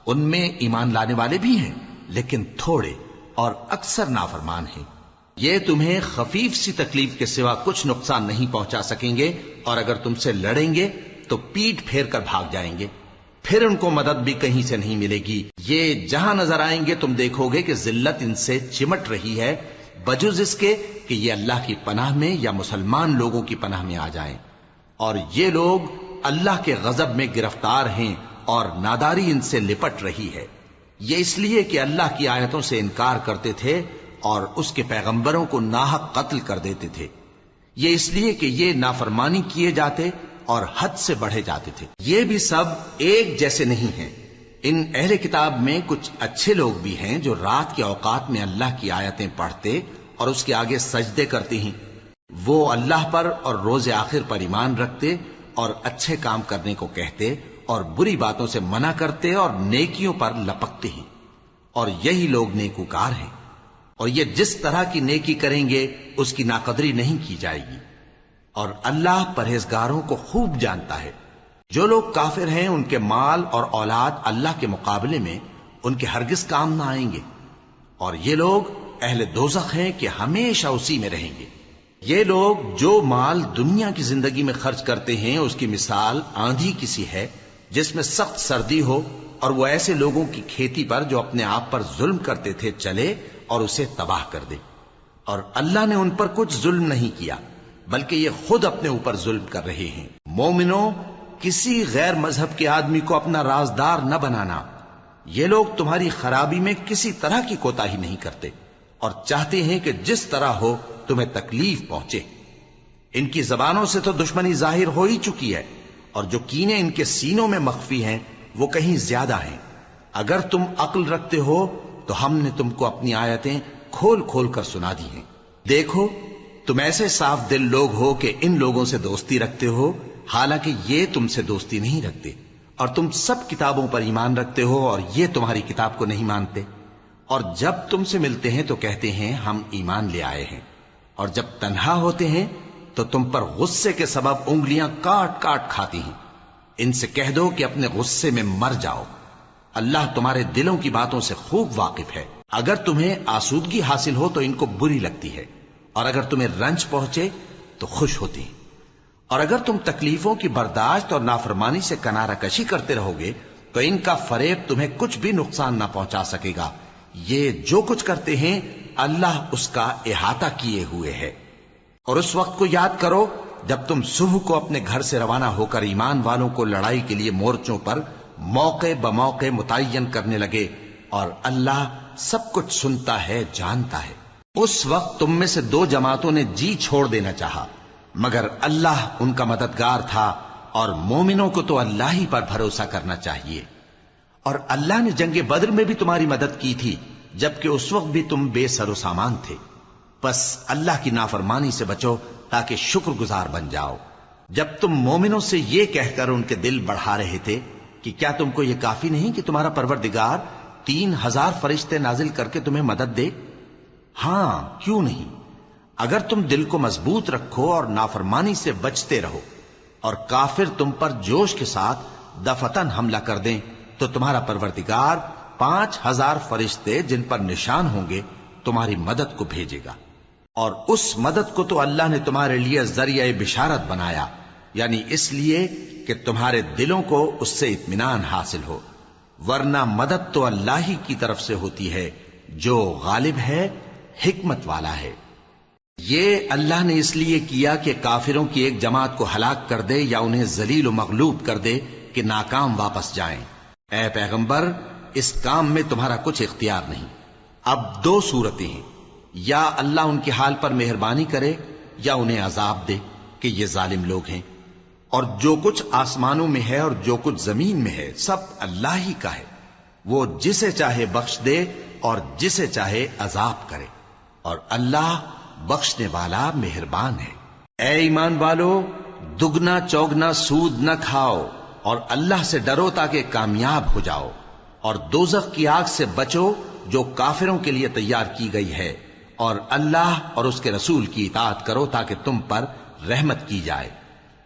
ان میں ایمان لانے والے بھی ہیں لیکن تھوڑے اور اکثر نافرمان ہیں۔ یہ تمہیں خفیف سی تکلیف کے سوا کچھ نقصان نہیں پہنچا سکیں گے، اور اگر تم سے لڑیں گے تو پیٹ پھیر کر بھاگ جائیں گے، پھر ان کو مدد بھی کہیں سے نہیں ملے گی۔ یہ جہاں نظر آئیں گے تم دیکھو گے کہ ذلت ان سے چمٹ رہی ہے، بجز اس کے کہ یہ اللہ کی پناہ میں یا مسلمان لوگوں کی پناہ میں آ جائیں، اور یہ لوگ اللہ کے غضب میں گرفتار ہیں اور ناداری ان سے لپٹ رہی ہے۔ یہ اس لیے کہ اللہ کی آیتوں سے انکار کرتے تھے اور اس کے پیغمبروں کو ناحق قتل کر دیتے تھے۔ یہ اس لیے کہ یہ نافرمانی کیے جاتے اور حد سے بڑھے جاتے تھے۔ یہ بھی سب ایک جیسے نہیں ہیں۔ ان اہل کتاب میں کچھ اچھے لوگ بھی ہیں جو رات کے اوقات میں اللہ کی آیتیں پڑھتے اور اس کے آگے سجدے کرتے ہیں۔ وہ اللہ پر اور روز آخر پر ایمان رکھتے اور اچھے کام کرنے کو کہتے اور بری باتوں سے منع کرتے اور نیکیوں پر لپکتے ہیں، اور یہی لوگ نیکوکار ہیں۔ اور یہ جس طرح کی نیکی کریں گے اس کی ناقدری نہیں کی جائے گی، اور اللہ پرہیزگاروں کو خوب جانتا ہے۔ جو لوگ کافر ہیں ان کے مال اور اولاد اللہ کے مقابلے میں ان کے ہرگز کام نہ آئیں گے، اور یہ لوگ اہل دوزخ ہیں کہ ہمیشہ اسی میں رہیں گے۔ یہ لوگ جو مال دنیا کی زندگی میں خرچ کرتے ہیں اس کی مثال آندھی کسی ہے جس میں سخت سردی ہو، اور وہ ایسے لوگوں کی کھیتی پر جو اپنے آپ پر ظلم کرتے تھے چلے اور اسے تباہ کر دے۔ اور اللہ نے ان پر کچھ ظلم نہیں کیا بلکہ یہ خود اپنے اوپر ظلم کر رہے ہیں۔ مومنوں، کسی غیر مذہب کے آدمی کو اپنا رازدار نہ بنانا۔ یہ لوگ تمہاری خرابی میں کسی طرح کی کوتاہی نہیں کرتے اور چاہتے ہیں کہ جس طرح ہو تمہیں تکلیف پہنچے۔ ان کی زبانوں سے تو دشمنی ظاہر ہو ہی چکی ہے، اور جو کینے ان کے سینوں میں مخفی ہیں وہ کہیں زیادہ ہیں۔ اگر تم عقل رکھتے ہو تو ہم نے تم کو اپنی آیتیں کھول کھول کر سنا دی ہیں۔ دیکھو، تم ایسے صاف دل لوگ ہو کہ ان لوگوں سے دوستی رکھتے ہو، حالانکہ یہ تم سے دوستی نہیں رکھتے، اور تم سب کتابوں پر ایمان رکھتے ہو اور یہ تمہاری کتاب کو نہیں مانتے، اور جب تم سے ملتے ہیں تو کہتے ہیں ہم ایمان لے آئے ہیں، اور جب تنہا ہوتے ہیں تو تم پر غصے کے سبب انگلیاں کاٹ کاٹ کھاتی ہیں۔ ان سے کہہ دو کہ اپنے غصے میں مر جاؤ، اللہ تمہارے دلوں کی باتوں سے خوب واقف ہے۔ اگر تمہیں آسودگی حاصل ہو تو ان کو بری لگتی ہے، اور اگر تمہیں رنج پہنچے تو خوش ہوتی ہیں، اور اگر تم تکلیفوں کی برداشت اور نافرمانی سے کنارہ کشی کرتے رہو گے تو ان کا فریب تمہیں کچھ بھی نقصان نہ پہنچا سکے گا۔ یہ جو کچھ کرتے ہیں اللہ اس کا احاطہ کیے ہوئے ہے۔ اور اس وقت کو یاد کرو جب تم صبح کو اپنے گھر سے روانہ ہو کر ایمان والوں کو لڑائی کے لیے مورچوں پر موقع بموقع متعین کرنے لگے، اور اللہ سب کچھ سنتا ہے، جانتا ہے۔ اس وقت تم میں سے دو جماعتوں نے جی چھوڑ دینا چاہا، مگر اللہ ان کا مددگار تھا، اور مومنوں کو تو اللہ ہی پر بھروسہ کرنا چاہیے۔ اور اللہ نے جنگ بدر میں بھی تمہاری مدد کی تھی جبکہ اس وقت بھی تم بے سر و سامان تھے۔ بس اللہ کی نافرمانی سے بچو تاکہ شکر گزار بن جاؤ۔ جب تم مومنوں سے یہ کہہ کر ان کے دل بڑھا رہے تھے کہ کیا تم کو یہ کافی نہیں کہ تمہارا پروردگار 3000 فرشتے نازل کر کے تمہیں مدد دے؟ ہاں، کیوں نہیں؟ اگر تم دل کو مضبوط رکھو اور نافرمانی سے بچتے رہو، اور کافر تم پر جوش کے ساتھ دفتن حملہ کر دیں تو تمہارا پروردگار 5000 فرشتے جن پر نشان ہوں گے تمہاری مدد کو بھیجے گا، اور اس مدد کو تو اللہ نے تمہارے لیے ذریعہ بشارت بنایا، یعنی اس لیے کہ تمہارے دلوں کو اس سے اطمینان حاصل ہو، ورنہ مدد تو اللہ ہی کی طرف سے ہوتی ہے جو غالب ہے، حکمت والا ہے۔ یہ اللہ نے اس لیے کیا کہ کافروں کی ایک جماعت کو ہلاک کر دے یا انہیں ذلیل و مغلوب کر دے کہ ناکام واپس جائیں۔ اے پیغمبر، اس کام میں تمہارا کچھ اختیار نہیں۔ اب دو صورتیں ہیں، یا اللہ ان کے حال پر مہربانی کرے یا انہیں عذاب دے کہ یہ ظالم لوگ ہیں، اور جو کچھ آسمانوں میں ہے اور جو کچھ زمین میں ہے سب اللہ ہی کا ہے، وہ جسے چاہے بخش دے اور جسے چاہے عذاب کرے، اور اللہ بخشنے والا مہربان ہے۔ اے ایمان والو، دگنا چوگنا سود نہ کھاؤ اور اللہ سے ڈرو تاکہ کامیاب ہو جاؤ، اور دوزخ کی آگ سے بچو جو کافروں کے لیے تیار کی گئی ہے، اور اللہ اور اس کے رسول کی اطاعت کرو تاکہ تم پر رحمت کی جائے،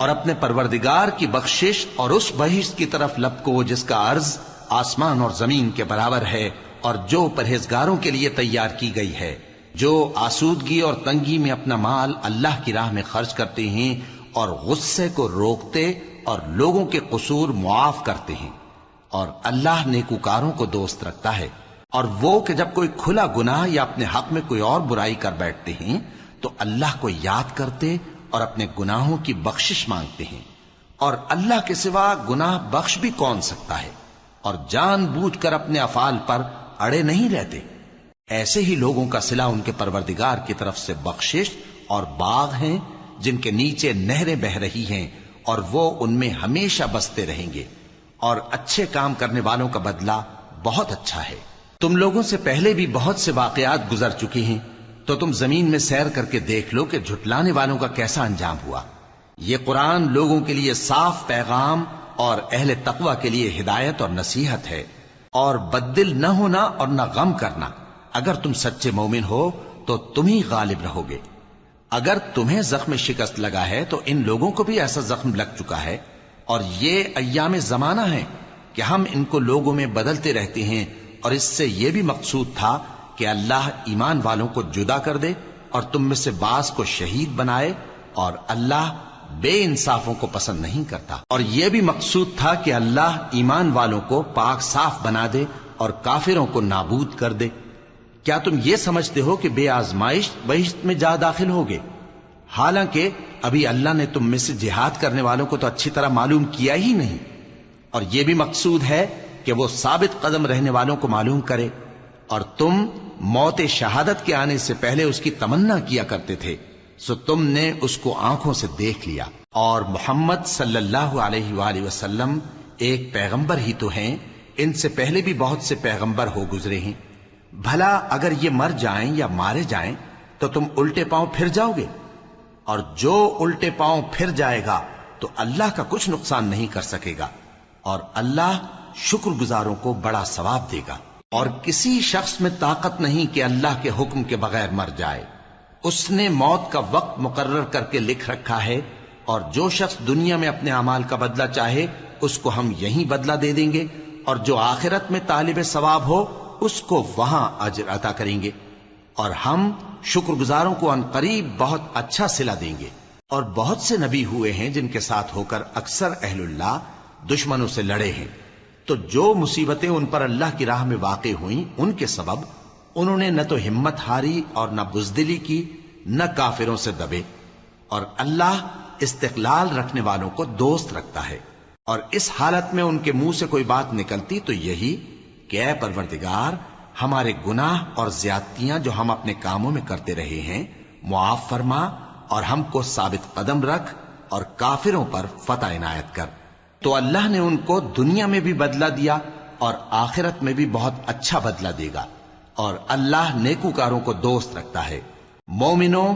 اور اپنے پروردگار کی بخشش اور اس بہشت کی طرف لپکو جس کا عرض آسمان اور زمین کے برابر ہے اور جو پرہیزگاروں کے لیے تیار کی گئی ہے، جو آسودگی اور تنگی میں اپنا مال اللہ کی راہ میں خرچ کرتے ہیں اور غصے کو روکتے اور لوگوں کے قصور معاف کرتے ہیں، اور اللہ نیکوکاروں کو دوست رکھتا ہے۔ اور وہ کہ جب کوئی کھلا گناہ یا اپنے حق میں کوئی اور برائی کر بیٹھتے ہیں تو اللہ کو یاد کرتے اور اپنے گناہوں کی بخشش مانگتے ہیں، اور اللہ کے سوا گناہ بخش بھی کون سکتا ہے، اور جان بوجھ کر اپنے افعال پر اڑے نہیں رہتے۔ ایسے ہی لوگوں کا صلہ ان کے پروردگار کی طرف سے بخشش اور باغ ہیں جن کے نیچے نہریں بہ رہی ہیں، اور وہ ان میں ہمیشہ بستے رہیں گے، اور اچھے کام کرنے والوں کا بدلہ بہت اچھا ہے۔ تم لوگوں سے پہلے بھی بہت سے واقعات گزر چکے ہیں، تو تم زمین میں سیر کر کے دیکھ لو کہ جھٹلانے والوں کا کیسا انجام ہوا۔ یہ قرآن لوگوں کے لیے صاف پیغام اور اہل تقوی کے لیے ہدایت اور نصیحت ہے، اور بددل نہ ہونا اور نہ غم کرنا۔ اگر تم سچے مومن ہو تو تم ہی غالب رہو گے۔ اگر تمہیں زخم شکست لگا ہے تو ان لوگوں کو بھی ایسا زخم لگ چکا ہے، اور یہ ایام زمانہ ہے کہ ہم ان کو لوگوں میں بدلتے رہتے ہیں، اور اس سے یہ بھی مقصود تھا کہ اللہ ایمان والوں کو جدا کر دے اور تم میں سے بعض کو شہید بنائے، اور اللہ بے انصافوں کو پسند نہیں کرتا۔ اور یہ بھی مقصود تھا کہ اللہ ایمان والوں کو پاک صاف بنا دے اور کافروں کو نابود کر دے۔ کیا تم یہ سمجھتے ہو کہ بے آزمائش بہشت میں جا داخل ہوگے؟ حالانکہ ابھی اللہ نے تم میں سے جہاد کرنے والوں کو تو اچھی طرح معلوم کیا ہی نہیں، اور یہ بھی مقصود ہے کہ وہ ثابت قدم رہنے والوں کو معلوم کرے، اور تم موت شہادت کے آنے سے پہلے اس کی تمنا کیا کرتے تھے، سو تم نے اس کو آنکھوں سے دیکھ لیا۔ اور محمد صلی اللہ علیہ وآلہ وسلم ایک پیغمبر ہی تو ہیں، ان سے پہلے بھی بہت سے پیغمبر ہو گزرے ہیں۔ بھلا اگر یہ مر جائیں یا مارے جائیں تو تم الٹے پاؤں پھر جاؤ گے؟ اور جو الٹے پاؤں پھر جائے گا تو اللہ کا کچھ نقصان نہیں کر سکے گا، اور اللہ شکر گزاروں کو بڑا ثواب دے گا۔ اور کسی شخص میں طاقت نہیں کہ اللہ کے حکم کے بغیر مر جائے، اس نے موت کا وقت مقرر کر کے لکھ رکھا ہے، اور جو شخص دنیا میں اپنے اعمال کا بدلہ چاہے اس کو ہم یہیں بدلہ دے دیں گے، اور جو آخرت میں طالب ثواب ہو اس کو وہاں اجر عطا کریں گے، اور ہم شکر گزاروں کو ان قریب بہت اچھا صلہ دیں گے۔ اور بہت سے نبی ہوئے ہیں جن کے ساتھ ہو کر اکثر اہل اللہ دشمنوں سے لڑے ہیں، تو جو مصیبتیں ان پر اللہ کی راہ میں واقع ہوئیں ان کے سبب انہوں نے نہ تو ہمت ہاری اور نہ بزدلی کی، نہ کافروں سے دبے، اور اللہ استقلال رکھنے والوں کو دوست رکھتا ہے۔ اور اس حالت میں ان کے منہ سے کوئی بات نکلتی تو یہی کہ اے پروردگار، ہمارے گناہ اور زیادتیاں جو ہم اپنے کاموں میں کرتے رہے ہیں معاف فرما، اور ہم کو ثابت قدم رکھ، اور کافروں پر فتح عنایت کر۔ تو اللہ نے ان کو دنیا میں بھی بدلہ دیا اور آخرت میں بھی بہت اچھا بدلہ دے گا، اور اللہ نیکوکاروں کو دوست رکھتا ہے۔ مومنوں،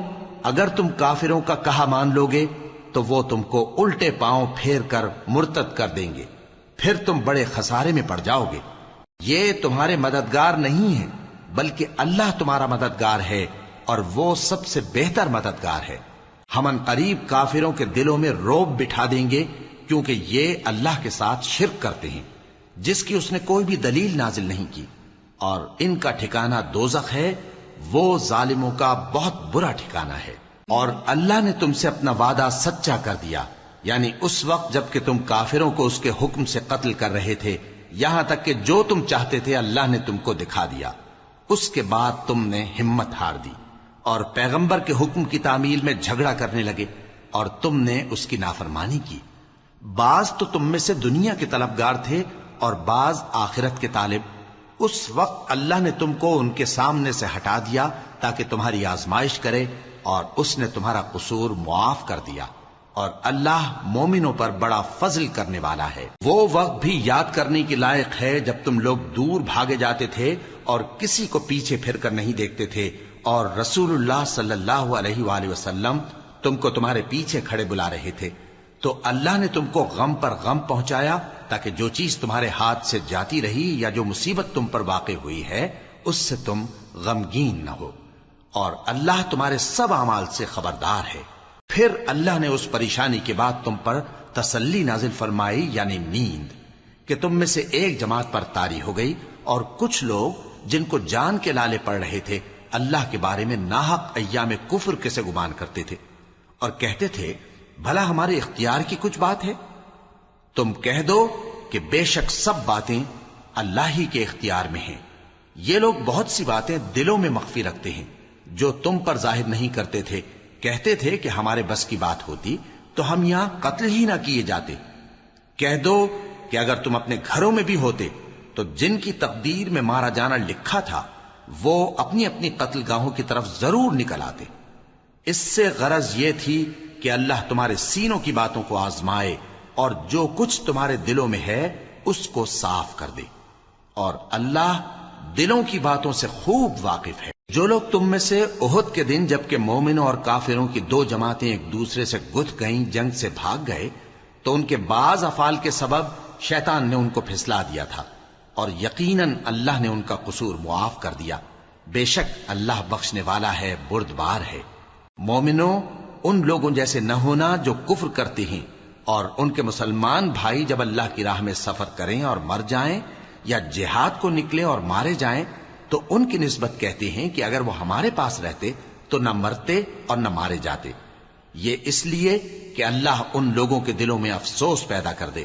اگر تم کافروں کا کہا مان لوگے تو وہ تم کو الٹے پاؤں پھیر کر مرتد کر دیں گے، پھر تم بڑے خسارے میں پڑ جاؤ گے۔ یہ تمہارے مددگار نہیں ہیں بلکہ اللہ تمہارا مددگار ہے، اور وہ سب سے بہتر مددگار ہے۔ ہم ان قریب کافروں کے دلوں میں رعب بٹھا دیں گے، کیونکہ یہ اللہ کے ساتھ شرک کرتے ہیں جس کی اس نے کوئی بھی دلیل نازل نہیں کی، اور ان کا ٹھکانہ دوزخ ہے، وہ ظالموں کا بہت برا ٹھکانہ ہے۔ اور اللہ نے تم سے اپنا وعدہ سچا کر دیا، یعنی اس وقت جب کہ تم کافروں کو اس کے حکم سے قتل کر رہے تھے، یہاں تک کہ جو تم چاہتے تھے اللہ نے تم کو دکھا دیا۔ اس کے بعد تم نے ہمت ہار دی اور پیغمبر کے حکم کی تعمیل میں جھگڑا کرنے لگے، اور تم نے اس کی نافرمانی کی۔ بعض تو تم میں سے دنیا کے طلبگار تھے اور بعض آخرت کے طالب۔ اس وقت اللہ نے تم کو ان کے سامنے سے ہٹا دیا تاکہ تمہاری آزمائش کرے، اور اس نے تمہارا قصور معاف کر دیا، اور اللہ مومنوں پر بڑا فضل کرنے والا ہے۔ وہ وقت بھی یاد کرنے کے لائق ہے جب تم لوگ دور بھاگے جاتے تھے اور کسی کو پیچھے پھر کر نہیں دیکھتے تھے، اور رسول اللہ صلی اللہ علیہ وآلہ وسلم تم کو تمہارے پیچھے کھڑے بلا رہے تھے، تو اللہ نے تم کو غم پر غم پہنچایا تاکہ جو چیز تمہارے ہاتھ سے جاتی رہی یا جو مصیبت تم پر واقع ہوئی ہے اس سے تم غمگین نہ ہو، اور اللہ تمہارے سب اعمال سے خبردار ہے۔ پھر اللہ نے اس پریشانی کے بعد تم پر تسلی نازل فرمائی، یعنی نیند، کہ تم میں سے ایک جماعت پر طاری ہو گئی اور کچھ لوگ جن کو جان کے لالے پڑ رہے تھے اللہ کے بارے میں ناحق ایام کفر کے سے گمان کرتے تھے اور کہتے تھے بھلا ہمارے اختیار کی کچھ بات ہے؟ تم کہہ دو کہ بے شک سب باتیں اللہ ہی کے اختیار میں ہیں. یہ لوگ بہت سی باتیں دلوں میں مخفی رکھتے ہیں جو تم پر ظاہر نہیں کرتے تھے. کہتے تھے کہ ہمارے بس کی بات ہوتی تو ہم یہاں قتل ہی نہ کیے جاتے. کہہ دو کہ اگر تم اپنے گھروں میں بھی ہوتے تو جن کی تقدیر میں مارا جانا لکھا تھا وہ اپنی اپنی قتل گاہوں کی طرف ضرور نکل آتے. اس سے غرض یہ تھی کہ اللہ تمہارے سینوں کی باتوں کو آزمائے اور جو کچھ تمہارے دلوں میں ہے اس کو صاف کر دے. اور اللہ دلوں کی باتوں سے خوب واقف ہے. جو لوگ تم میں سے احد کے دن جبکہ مومنوں اور کافروں کی دو جماعتیں ایک دوسرے سے گتھ گئیں جنگ سے بھاگ گئے تو ان کے بعض افعال کے سبب شیطان نے ان کو پھسلا دیا تھا اور یقیناً اللہ نے ان کا قصور معاف کر دیا. بے شک اللہ بخشنے والا ہے بردبار ہے. مومنوں ان لوگوں جیسے نہ ہونا جو کفر کرتے ہیں اور ان کے مسلمان بھائی جب اللہ کی راہ میں سفر کریں اور مر جائیں یا جہاد کو نکلیں اور مارے جائیں تو ان کی نسبت کہتے ہیں کہ اگر وہ ہمارے پاس رہتے تو نہ مرتے اور نہ مارے جاتے. یہ اس لیے کہ اللہ ان لوگوں کے دلوں میں افسوس پیدا کر دے.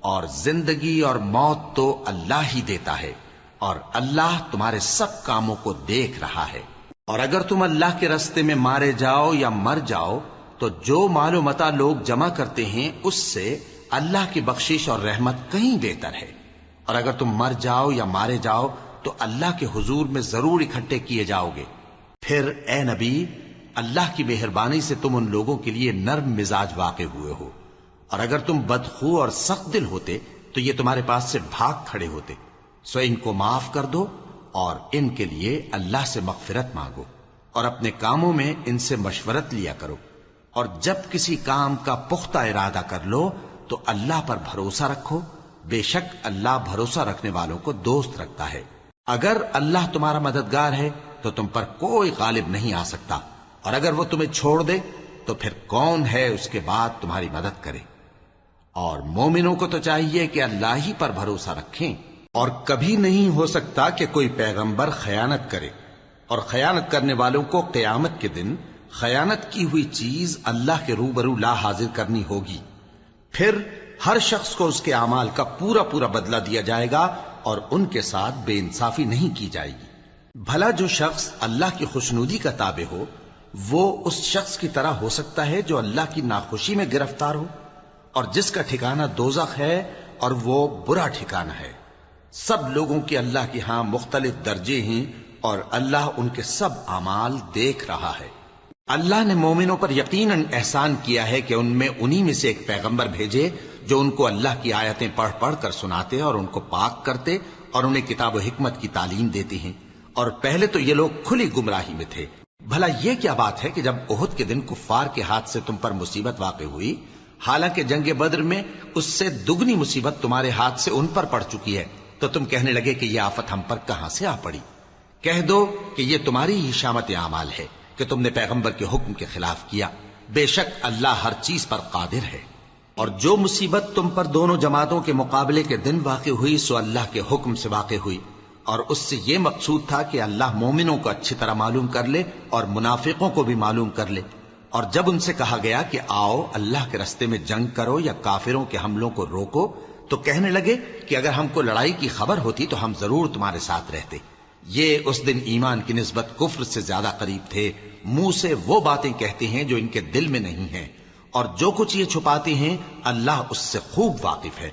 اور زندگی اور موت تو اللہ ہی دیتا ہے اور اللہ تمہارے سب کاموں کو دیکھ رہا ہے. اور اگر تم اللہ کے راستے میں مارے جاؤ یا مر جاؤ تو جو مال و متاع لوگ جمع کرتے ہیں اس سے اللہ کی بخشش اور رحمت کہیں بہتر ہے. اور اگر تم مر جاؤ یا مارے جاؤ تو اللہ کے حضور میں ضرور اکٹھے کیے جاؤ گے. پھر اے نبی اللہ کی مہربانی سے تم ان لوگوں کے لیے نرم مزاج واقع ہوئے ہو. اور اگر تم بدخو اور سخت دل ہوتے تو یہ تمہارے پاس سے بھاگ کھڑے ہوتے. سو ان کو معاف کر دو اور ان کے لیے اللہ سے مغفرت مانگو اور اپنے کاموں میں ان سے مشورت لیا کرو. اور جب کسی کام کا پختہ ارادہ کر لو تو اللہ پر بھروسہ رکھو. بے شک اللہ بھروسہ رکھنے والوں کو دوست رکھتا ہے. اگر اللہ تمہارا مددگار ہے تو تم پر کوئی غالب نہیں آ سکتا اور اگر وہ تمہیں چھوڑ دے تو پھر کون ہے اس کے بعد تمہاری مدد کرے. اور مومنوں کو تو چاہیے کہ اللہ ہی پر بھروسہ رکھیں. اور کبھی نہیں ہو سکتا کہ کوئی پیغمبر خیانت کرے اور خیانت کرنے والوں کو قیامت کے دن خیانت کی ہوئی چیز اللہ کے روبرو لا حاضر کرنی ہوگی. پھر ہر شخص کو اس کے اعمال کا پورا پورا بدلہ دیا جائے گا اور ان کے ساتھ بے انصافی نہیں کی جائے گی. بھلا جو شخص اللہ کی خوشنودی کا تابع ہو وہ اس شخص کی طرح ہو سکتا ہے جو اللہ کی ناخوشی میں گرفتار ہو اور جس کا ٹھکانہ دوزخ ہے اور وہ برا ٹھکانہ ہے. سب لوگوں کے اللہ کے ہاں مختلف درجے ہیں اور اللہ ان کے سب اعمال دیکھ رہا ہے. اللہ نے مومنوں پر یقیناً احسان کیا ہے کہ ان میں انہی میں سے ایک پیغمبر بھیجے جو ان کو اللہ کی آیتیں پڑھ پڑھ کر سناتے اور ان کو پاک کرتے اور انہیں کتاب و حکمت کی تعلیم دیتے ہیں. اور پہلے تو یہ لوگ کھلی گمراہی میں تھے. بھلا یہ کیا بات ہے کہ جب احد کے دن کفار کے ہاتھ سے تم پر مصیبت واقع ہوئی حالانکہ جنگ بدر میں اس سے دگنی مصیبت تمہارے ہاتھ سے ان پر پڑ چکی ہے تو تم کہنے لگے کہ یہ آفت ہم پر کہاں سے آ پڑی؟ کہہ دو کہ یہ تمہاری ہی شامت اعمال ہے کہ تم نے پیغمبر کے حکم کے خلاف کیا. بے شک اللہ ہر چیز پر قادر ہے. اور جو مصیبت تم پر دونوں جماعتوں کے مقابلے کے دن واقع ہوئی سو اللہ کے حکم سے واقع ہوئی اور اس سے یہ مقصود تھا کہ اللہ مومنوں کو اچھی طرح معلوم کر لے اور منافقوں کو بھی معلوم کر لے. اور جب ان سے کہا گیا کہ آؤ اللہ کے راستے میں جنگ کرو یا کافروں کے حملوں کو روکو تو کہنے لگے کہ اگر ہم کو لڑائی کی خبر ہوتی تو ہم ضرور تمہارے ساتھ رہتے. یہ اس دن ایمان کی نسبت کفر سے زیادہ قریب تھے. منہ سے وہ باتیں کہتے ہیں جو ان کے دل میں نہیں ہیں اور جو کچھ یہ چھپاتے ہیں اللہ اس سے خوب واقف ہے.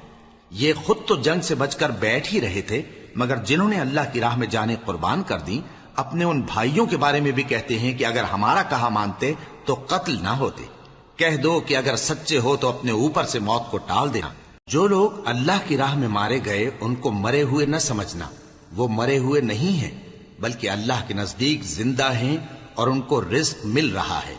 یہ خود تو جنگ سے بچ کر بیٹھ ہی رہے تھے مگر جنہوں نے اللہ کی راہ میں جانیں قربان کر دی اپنے ان بھائیوں کے بارے میں بھی کہتے ہیں کہ اگر ہمارا کہا مانتے تو قتل نہ ہوتے. کہہ دو کہ اگر سچے ہو تو اپنے اوپر سے موت کو ٹال دینا. جو لوگ اللہ کی راہ میں مارے گئے ان کو مرے ہوئے نہ سمجھنا. وہ مرے ہوئے نہیں ہیں بلکہ اللہ کے نزدیک زندہ ہیں اور ان کو رزق مل رہا ہے.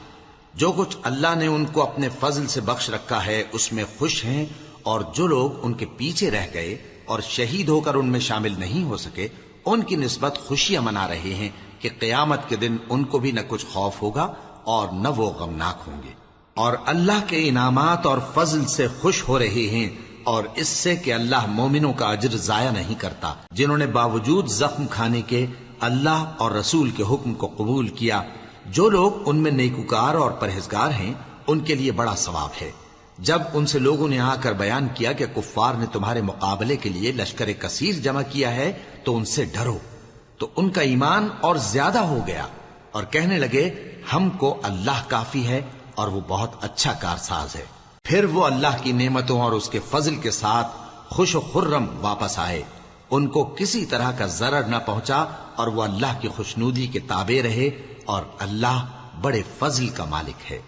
جو کچھ اللہ نے ان کو اپنے فضل سے بخش رکھا ہے اس میں خوش ہیں. اور جو لوگ ان کے پیچھے رہ گئے اور شہید ہو کر ان میں شامل نہیں ہو سکے ان کی نسبت خوشیاں منا رہے ہیں کہ قیامت کے دن ان کو بھی نہ کچھ خوف ہوگا اور نہ وہ غمناک ہوں گے. اور اللہ کے انعامات اور فضل سے خوش ہو رہے ہیں اور اس سے کہ اللہ مومنوں کا اجر ضائع نہیں کرتا جنہوں نے باوجود زخم کھانے کے اللہ اور رسول کے حکم کو قبول کیا۔ جو لوگ ان میں نیکوکار اور پرہیزگار ہیں ان کے لیے بڑا ثواب ہے۔ جب ان سے لوگوں نے آ کر بیان کیا کہ کفار نے تمہارے مقابلے کے لیے لشکر کثیر جمع کیا ہے تو ان سے ڈرو، تو ان کا ایمان اور زیادہ ہو گیا اور کہنے لگے ہم کو اللہ کافی ہے اور وہ بہت اچھا کارساز ہے۔ پھر وہ اللہ کی نعمتوں اور اس کے فضل کے ساتھ خوش و خرم واپس آئے، ان کو کسی طرح کا ضرر نہ پہنچا اور وہ اللہ کی خوشنودی کے تابع رہے، اور اللہ بڑے فضل کا مالک ہے۔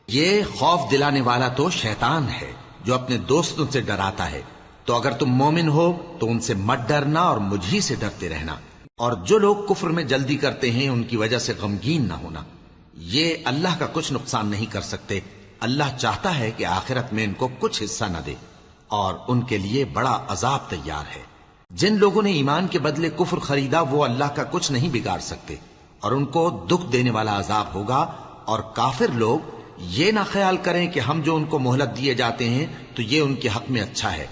یہ خوف دلانے والا تو شیطان ہے جو اپنے دوستوں سے ڈراتا ہے، تو اگر تم مومن ہو تو ان سے مت ڈرنا اور مجھ ہی سے ڈرتے رہنا، اور جو لوگ کفر میں جلدی کرتے ہیں ان کی وجہ سے غمگین نہ ہونا، یہ اللہ کا کچھ نقصان نہیں کر سکتے۔ اللہ چاہتا ہے کہ آخرت میں ان کو کچھ حصہ نہ دے اور ان کے لیے بڑا عذاب تیار ہے۔ جن لوگوں نے ایمان کے بدلے کفر خریدا وہ اللہ کا کچھ نہیں بگاڑ سکتے، اور ان کو دکھ دینے والا عذاب ہوگا۔ اور کافر لوگ یہ نہ خیال کریں کہ ہم جو ان کو مہلت دیے جاتے ہیں تو یہ ان کے حق میں اچھا ہے،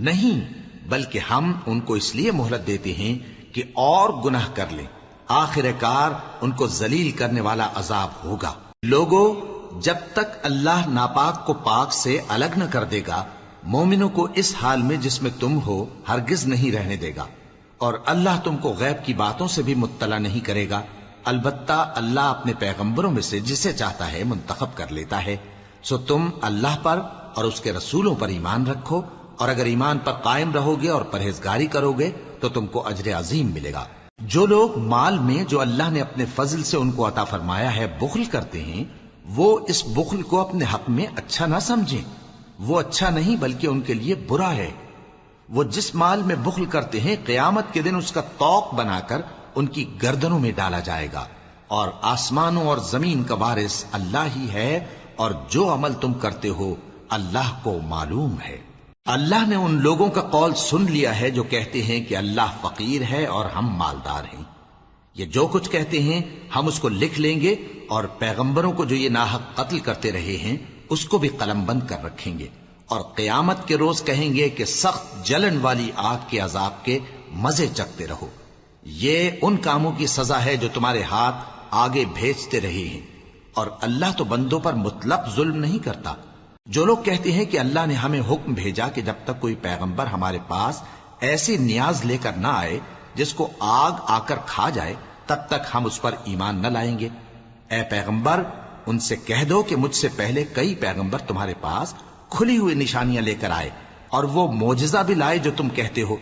نہیں، بلکہ ہم ان کو اس لیے مہلت دیتے ہیں کہ اور گناہ کر لیں، آخر کار ان کو ذلیل کرنے والا عذاب ہوگا۔ لوگوں، جب تک اللہ ناپاک کو پاک سے الگ نہ کر دے گا، مومنوں کو اس حال میں جس میں تم ہو ہرگز نہیں رہنے دے گا، اور اللہ تم کو غیب کی باتوں سے بھی مطلع نہیں کرے گا۔ البتہ اللہ اپنے پیغمبروں میں سے جسے چاہتا ہے منتخب کر لیتا ہے۔ سو تم اللہ پر اور اس کے رسولوں پر ایمان رکھو، اور اگر ایمان پر قائم رہو گے اور پرہیزگاری کرو گے تو تم کو اجر عظیم ملے گا۔ جو لوگ مال میں جو اللہ نے اپنے فضل سے ان کو عطا فرمایا ہے بخل کرتے ہیں، وہ اس بخل کو اپنے حق میں اچھا نہ سمجھیں، وہ اچھا نہیں بلکہ ان کے لیے برا ہے۔ وہ جس مال میں بخل کرتے ہیں قیامت کے دن اس کا طوق بنا کر ان کی گردنوں میں ڈالا جائے گا، اور آسمانوں اور زمین کا وارث اللہ ہی ہے، اور جو عمل تم کرتے ہو اللہ کو معلوم ہے۔ اللہ نے ان لوگوں کا قول سن لیا ہے جو کہتے ہیں کہ اللہ فقیر ہے اور ہم مالدار ہیں۔ یہ جو کچھ کہتے ہیں ہم اس کو لکھ لیں گے، اور پیغمبروں کو جو یہ ناحق قتل کرتے رہے ہیں اس کو بھی قلم بند کر رکھیں گے، اور قیامت کے روز کہیں گے کہ سخت جلن والی آگ کے عذاب کے مزے چکتے رہو۔ یہ ان کاموں کی سزا ہے جو تمہارے ہاتھ آگے بھیجتے رہے ہیں، اور اللہ تو بندوں پر مطلق ظلم نہیں کرتا۔ جو لوگ کہتے ہیں کہ اللہ نے ہمیں حکم بھیجا کہ جب تک کوئی پیغمبر ہمارے پاس ایسی نیاز لے کر نہ آئے جس کو آگ آ کر کھا جائے تب تک ہم اس پر ایمان نہ لائیں گے۔ اے پیغمبر، ان سے کہہ دو کہ مجھ سے پہلے کئی پیغمبر تمہارے پاس کھلی ہوئی نشانیاں لے کر آئے، اور وہ معجزہ بھی لائے جو تم کہتے ہو،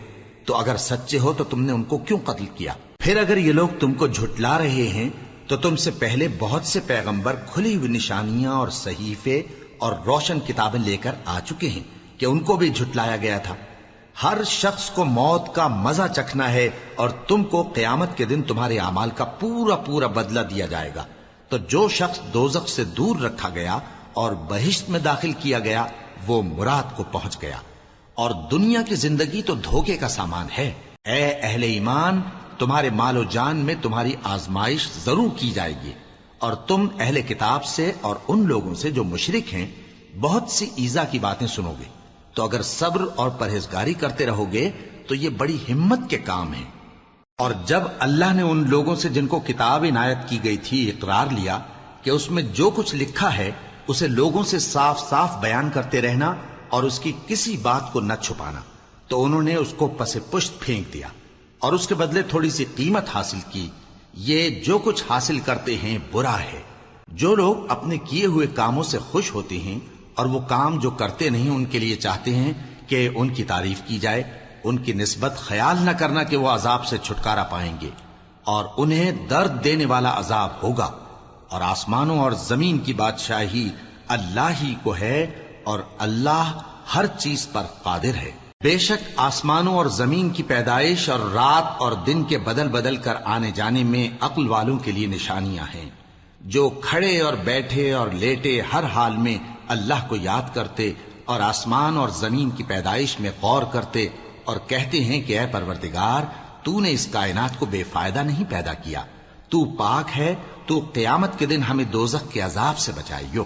تو اگر سچے ہو تو تم نے ان کو کیوں قتل کیا؟ پھر اگر یہ لوگ تم کو جھٹلا رہے ہیں تو تم سے پہلے بہت سے پیغمبر کھلی ہوئی نشانیاں اور صحیفے اور روشن کتابیں لے کر آ چکے ہیں کہ ان کو بھی جھٹلایا گیا تھا۔ ہر شخص کو موت کا مزہ چکھنا ہے، اور تم کو قیامت کے دن تمہارے اعمال کا پورا پورا بدلہ دیا جائے گا۔ تو جو شخص دوزخ سے دور رکھا گیا اور بہشت میں داخل کیا گیا وہ مراد کو پہنچ گیا، اور دنیا کی زندگی تو دھوکے کا سامان ہے۔ اے اہل ایمان، تمہارے مال و جان میں تمہاری آزمائش ضرور کی جائے گی، اور تم اہل کتاب سے اور ان لوگوں سے جو مشرک ہیں بہت سی ایذا کی باتیں سنو گے، تو اگر صبر اور پرہیزگاری کرتے رہو گے تو یہ بڑی ہمت کے کام ہیں۔ اور جب اللہ نے ان لوگوں سے جن کو کتاب عنایت کی گئی تھی اقرار لیا کہ اس میں جو کچھ لکھا ہے اسے لوگوں سے صاف صاف بیان کرتے رہنا اور اس کی کسی بات کو نہ چھپانا، تو انہوں نے اس کو پس پشت پھینک دیا اور اس کے بدلے تھوڑی سی قیمت حاصل کی۔ یہ جو کچھ حاصل کرتے ہیں برا ہے۔ جو لوگ اپنے کیے ہوئے کاموں سے خوش ہوتے ہیں اور وہ کام جو کرتے نہیں ان کے لیے چاہتے ہیں کہ ان کی تعریف کی جائے، ان کی نسبت خیال نہ کرنا کہ وہ عذاب سے چھٹکارا پائیں گے، اور انہیں درد دینے والا عذاب ہوگا۔ اور آسمانوں اور زمین کی بادشاہی اللہ ہی کو ہے، اور اللہ ہر چیز پر قادر ہے۔ بے شک آسمانوں اور زمین کی پیدائش اور رات اور دن کے بدل بدل کر آنے جانے میں عقل والوں کے لیے نشانیاں ہیں، جو کھڑے اور بیٹھے اور لیٹے ہر حال میں اللہ کو یاد کرتے اور آسمان اور زمین کی پیدائش میں غور کرتے اور کہتے ہیں کہ اے پروردگار، تو نے اس کائنات کو بے فائدہ نہیں پیدا کیا، تو پاک ہے، تو قیامت کے دن ہمیں دوزخ کے عذاب سے بچائیو۔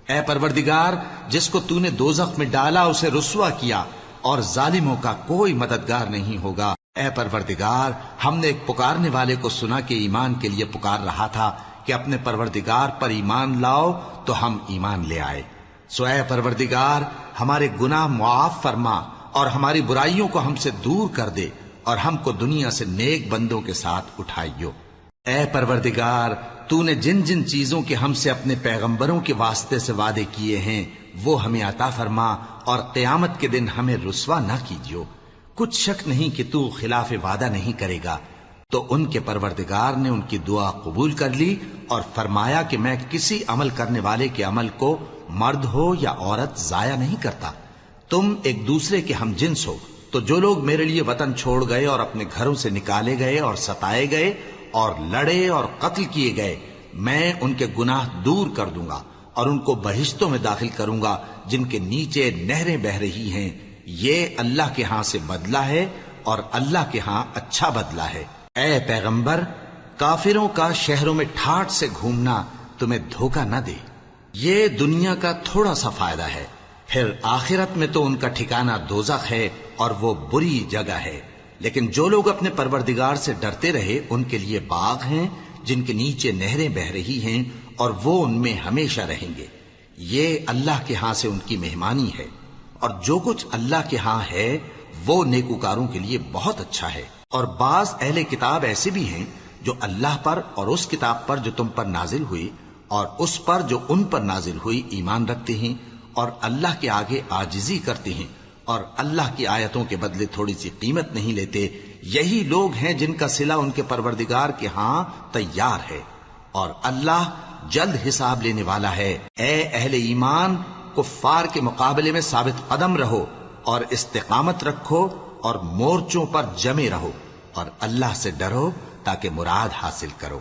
اے پروردگار، جس کو تو نے دوزخ میں ڈالا اسے رسوا کیا، اور ظالموں کا کوئی مددگار نہیں ہوگا۔ اے پروردگار، ہم نے ایک پکارنے والے کو سنا کہ ایمان کے لیے پکار رہا تھا کہ اپنے پروردگار پر ایمان لاؤ، تو ہم ایمان لے آئے۔ سو اے پروردگار، ہمارے گناہ معاف فرما اور ہماری برائیوں کو ہم سے دور کر دے، اور ہم کو دنیا سے نیک بندوں کے ساتھ اٹھائیو۔ اے پروردگار، تو نے جن جن چیزوں کے ہم سے اپنے پیغمبروں کے واسطے سے وعدے کیے ہیں وہ ہمیں عطا فرما، اور قیامت کے دن ہمیں رسوا نہ کیجیو۔ کچھ شک نہیں کہ تو خلاف وعدہ نہیں کرے گا۔ تو ان کے پروردگار نے ان کی دعا قبول کر لی اور فرمایا کہ میں کسی عمل کرنے والے کے عمل کو مرد ہو یا عورت ضائع نہیں کرتا۔ تم ایک دوسرے کے ہم جنس ہو، تو جو لوگ میرے لیے وطن چھوڑ گئے اور اپنے گھروں سے نکالے گئے اور ستائے گئے اور لڑے اور قتل کیے گئے، میں ان کے گناہ دور کر دوں گا اور ان کو بہشتوں میں داخل کروں گا جن کے نیچے نہریں بہ رہی ہیں۔ یہ اللہ کے ہاں سے بدلہ ہے اور اللہ کے ہاں اچھا بدلہ ہے۔ اے پیغمبر، کافروں کا شہروں میں ٹھاٹھ سے گھومنا تمہیں دھوکہ نہ دے۔ یہ دنیا کا تھوڑا سا فائدہ ہے، پھر آخرت میں تو ان کا ٹھکانہ دوزخ ہے اور وہ بری جگہ ہے۔ لیکن جو لوگ اپنے پروردگار سے ڈرتے رہے ان کے لیے باغ ہیں جن کے نیچے نہریں بہ رہی ہیں، اور وہ ان میں ہمیشہ رہیں گے۔ یہ اللہ کے ہاں سے ان کی مہمانی ہے، اور جو کچھ اللہ کے ہاں ہے وہ نیکوکاروں کے لیے بہت اچھا ہے۔ اور بعض اہل کتاب ایسے بھی ہیں جو اللہ پر اور اس کتاب پر جو تم پر نازل ہوئی اور اس پر جو ان پر نازل ہوئی ایمان رکھتے ہیں، اور اللہ کے آگے عاجزی کرتے ہیں، اور اللہ کی آیتوں کے بدلے تھوڑی سی قیمت نہیں لیتے۔ یہی لوگ ہیں جن کا صلہ ان کے پروردگار کے ہاں تیار ہے، اور اللہ جلد حساب لینے والا ہے۔ اے اہل ایمان، کفار کے مقابلے میں ثابت قدم رہو اور استقامت رکھو اور مورچوں پر جمے رہو، اور اللہ سے ڈرو تاکہ مراد حاصل کرو۔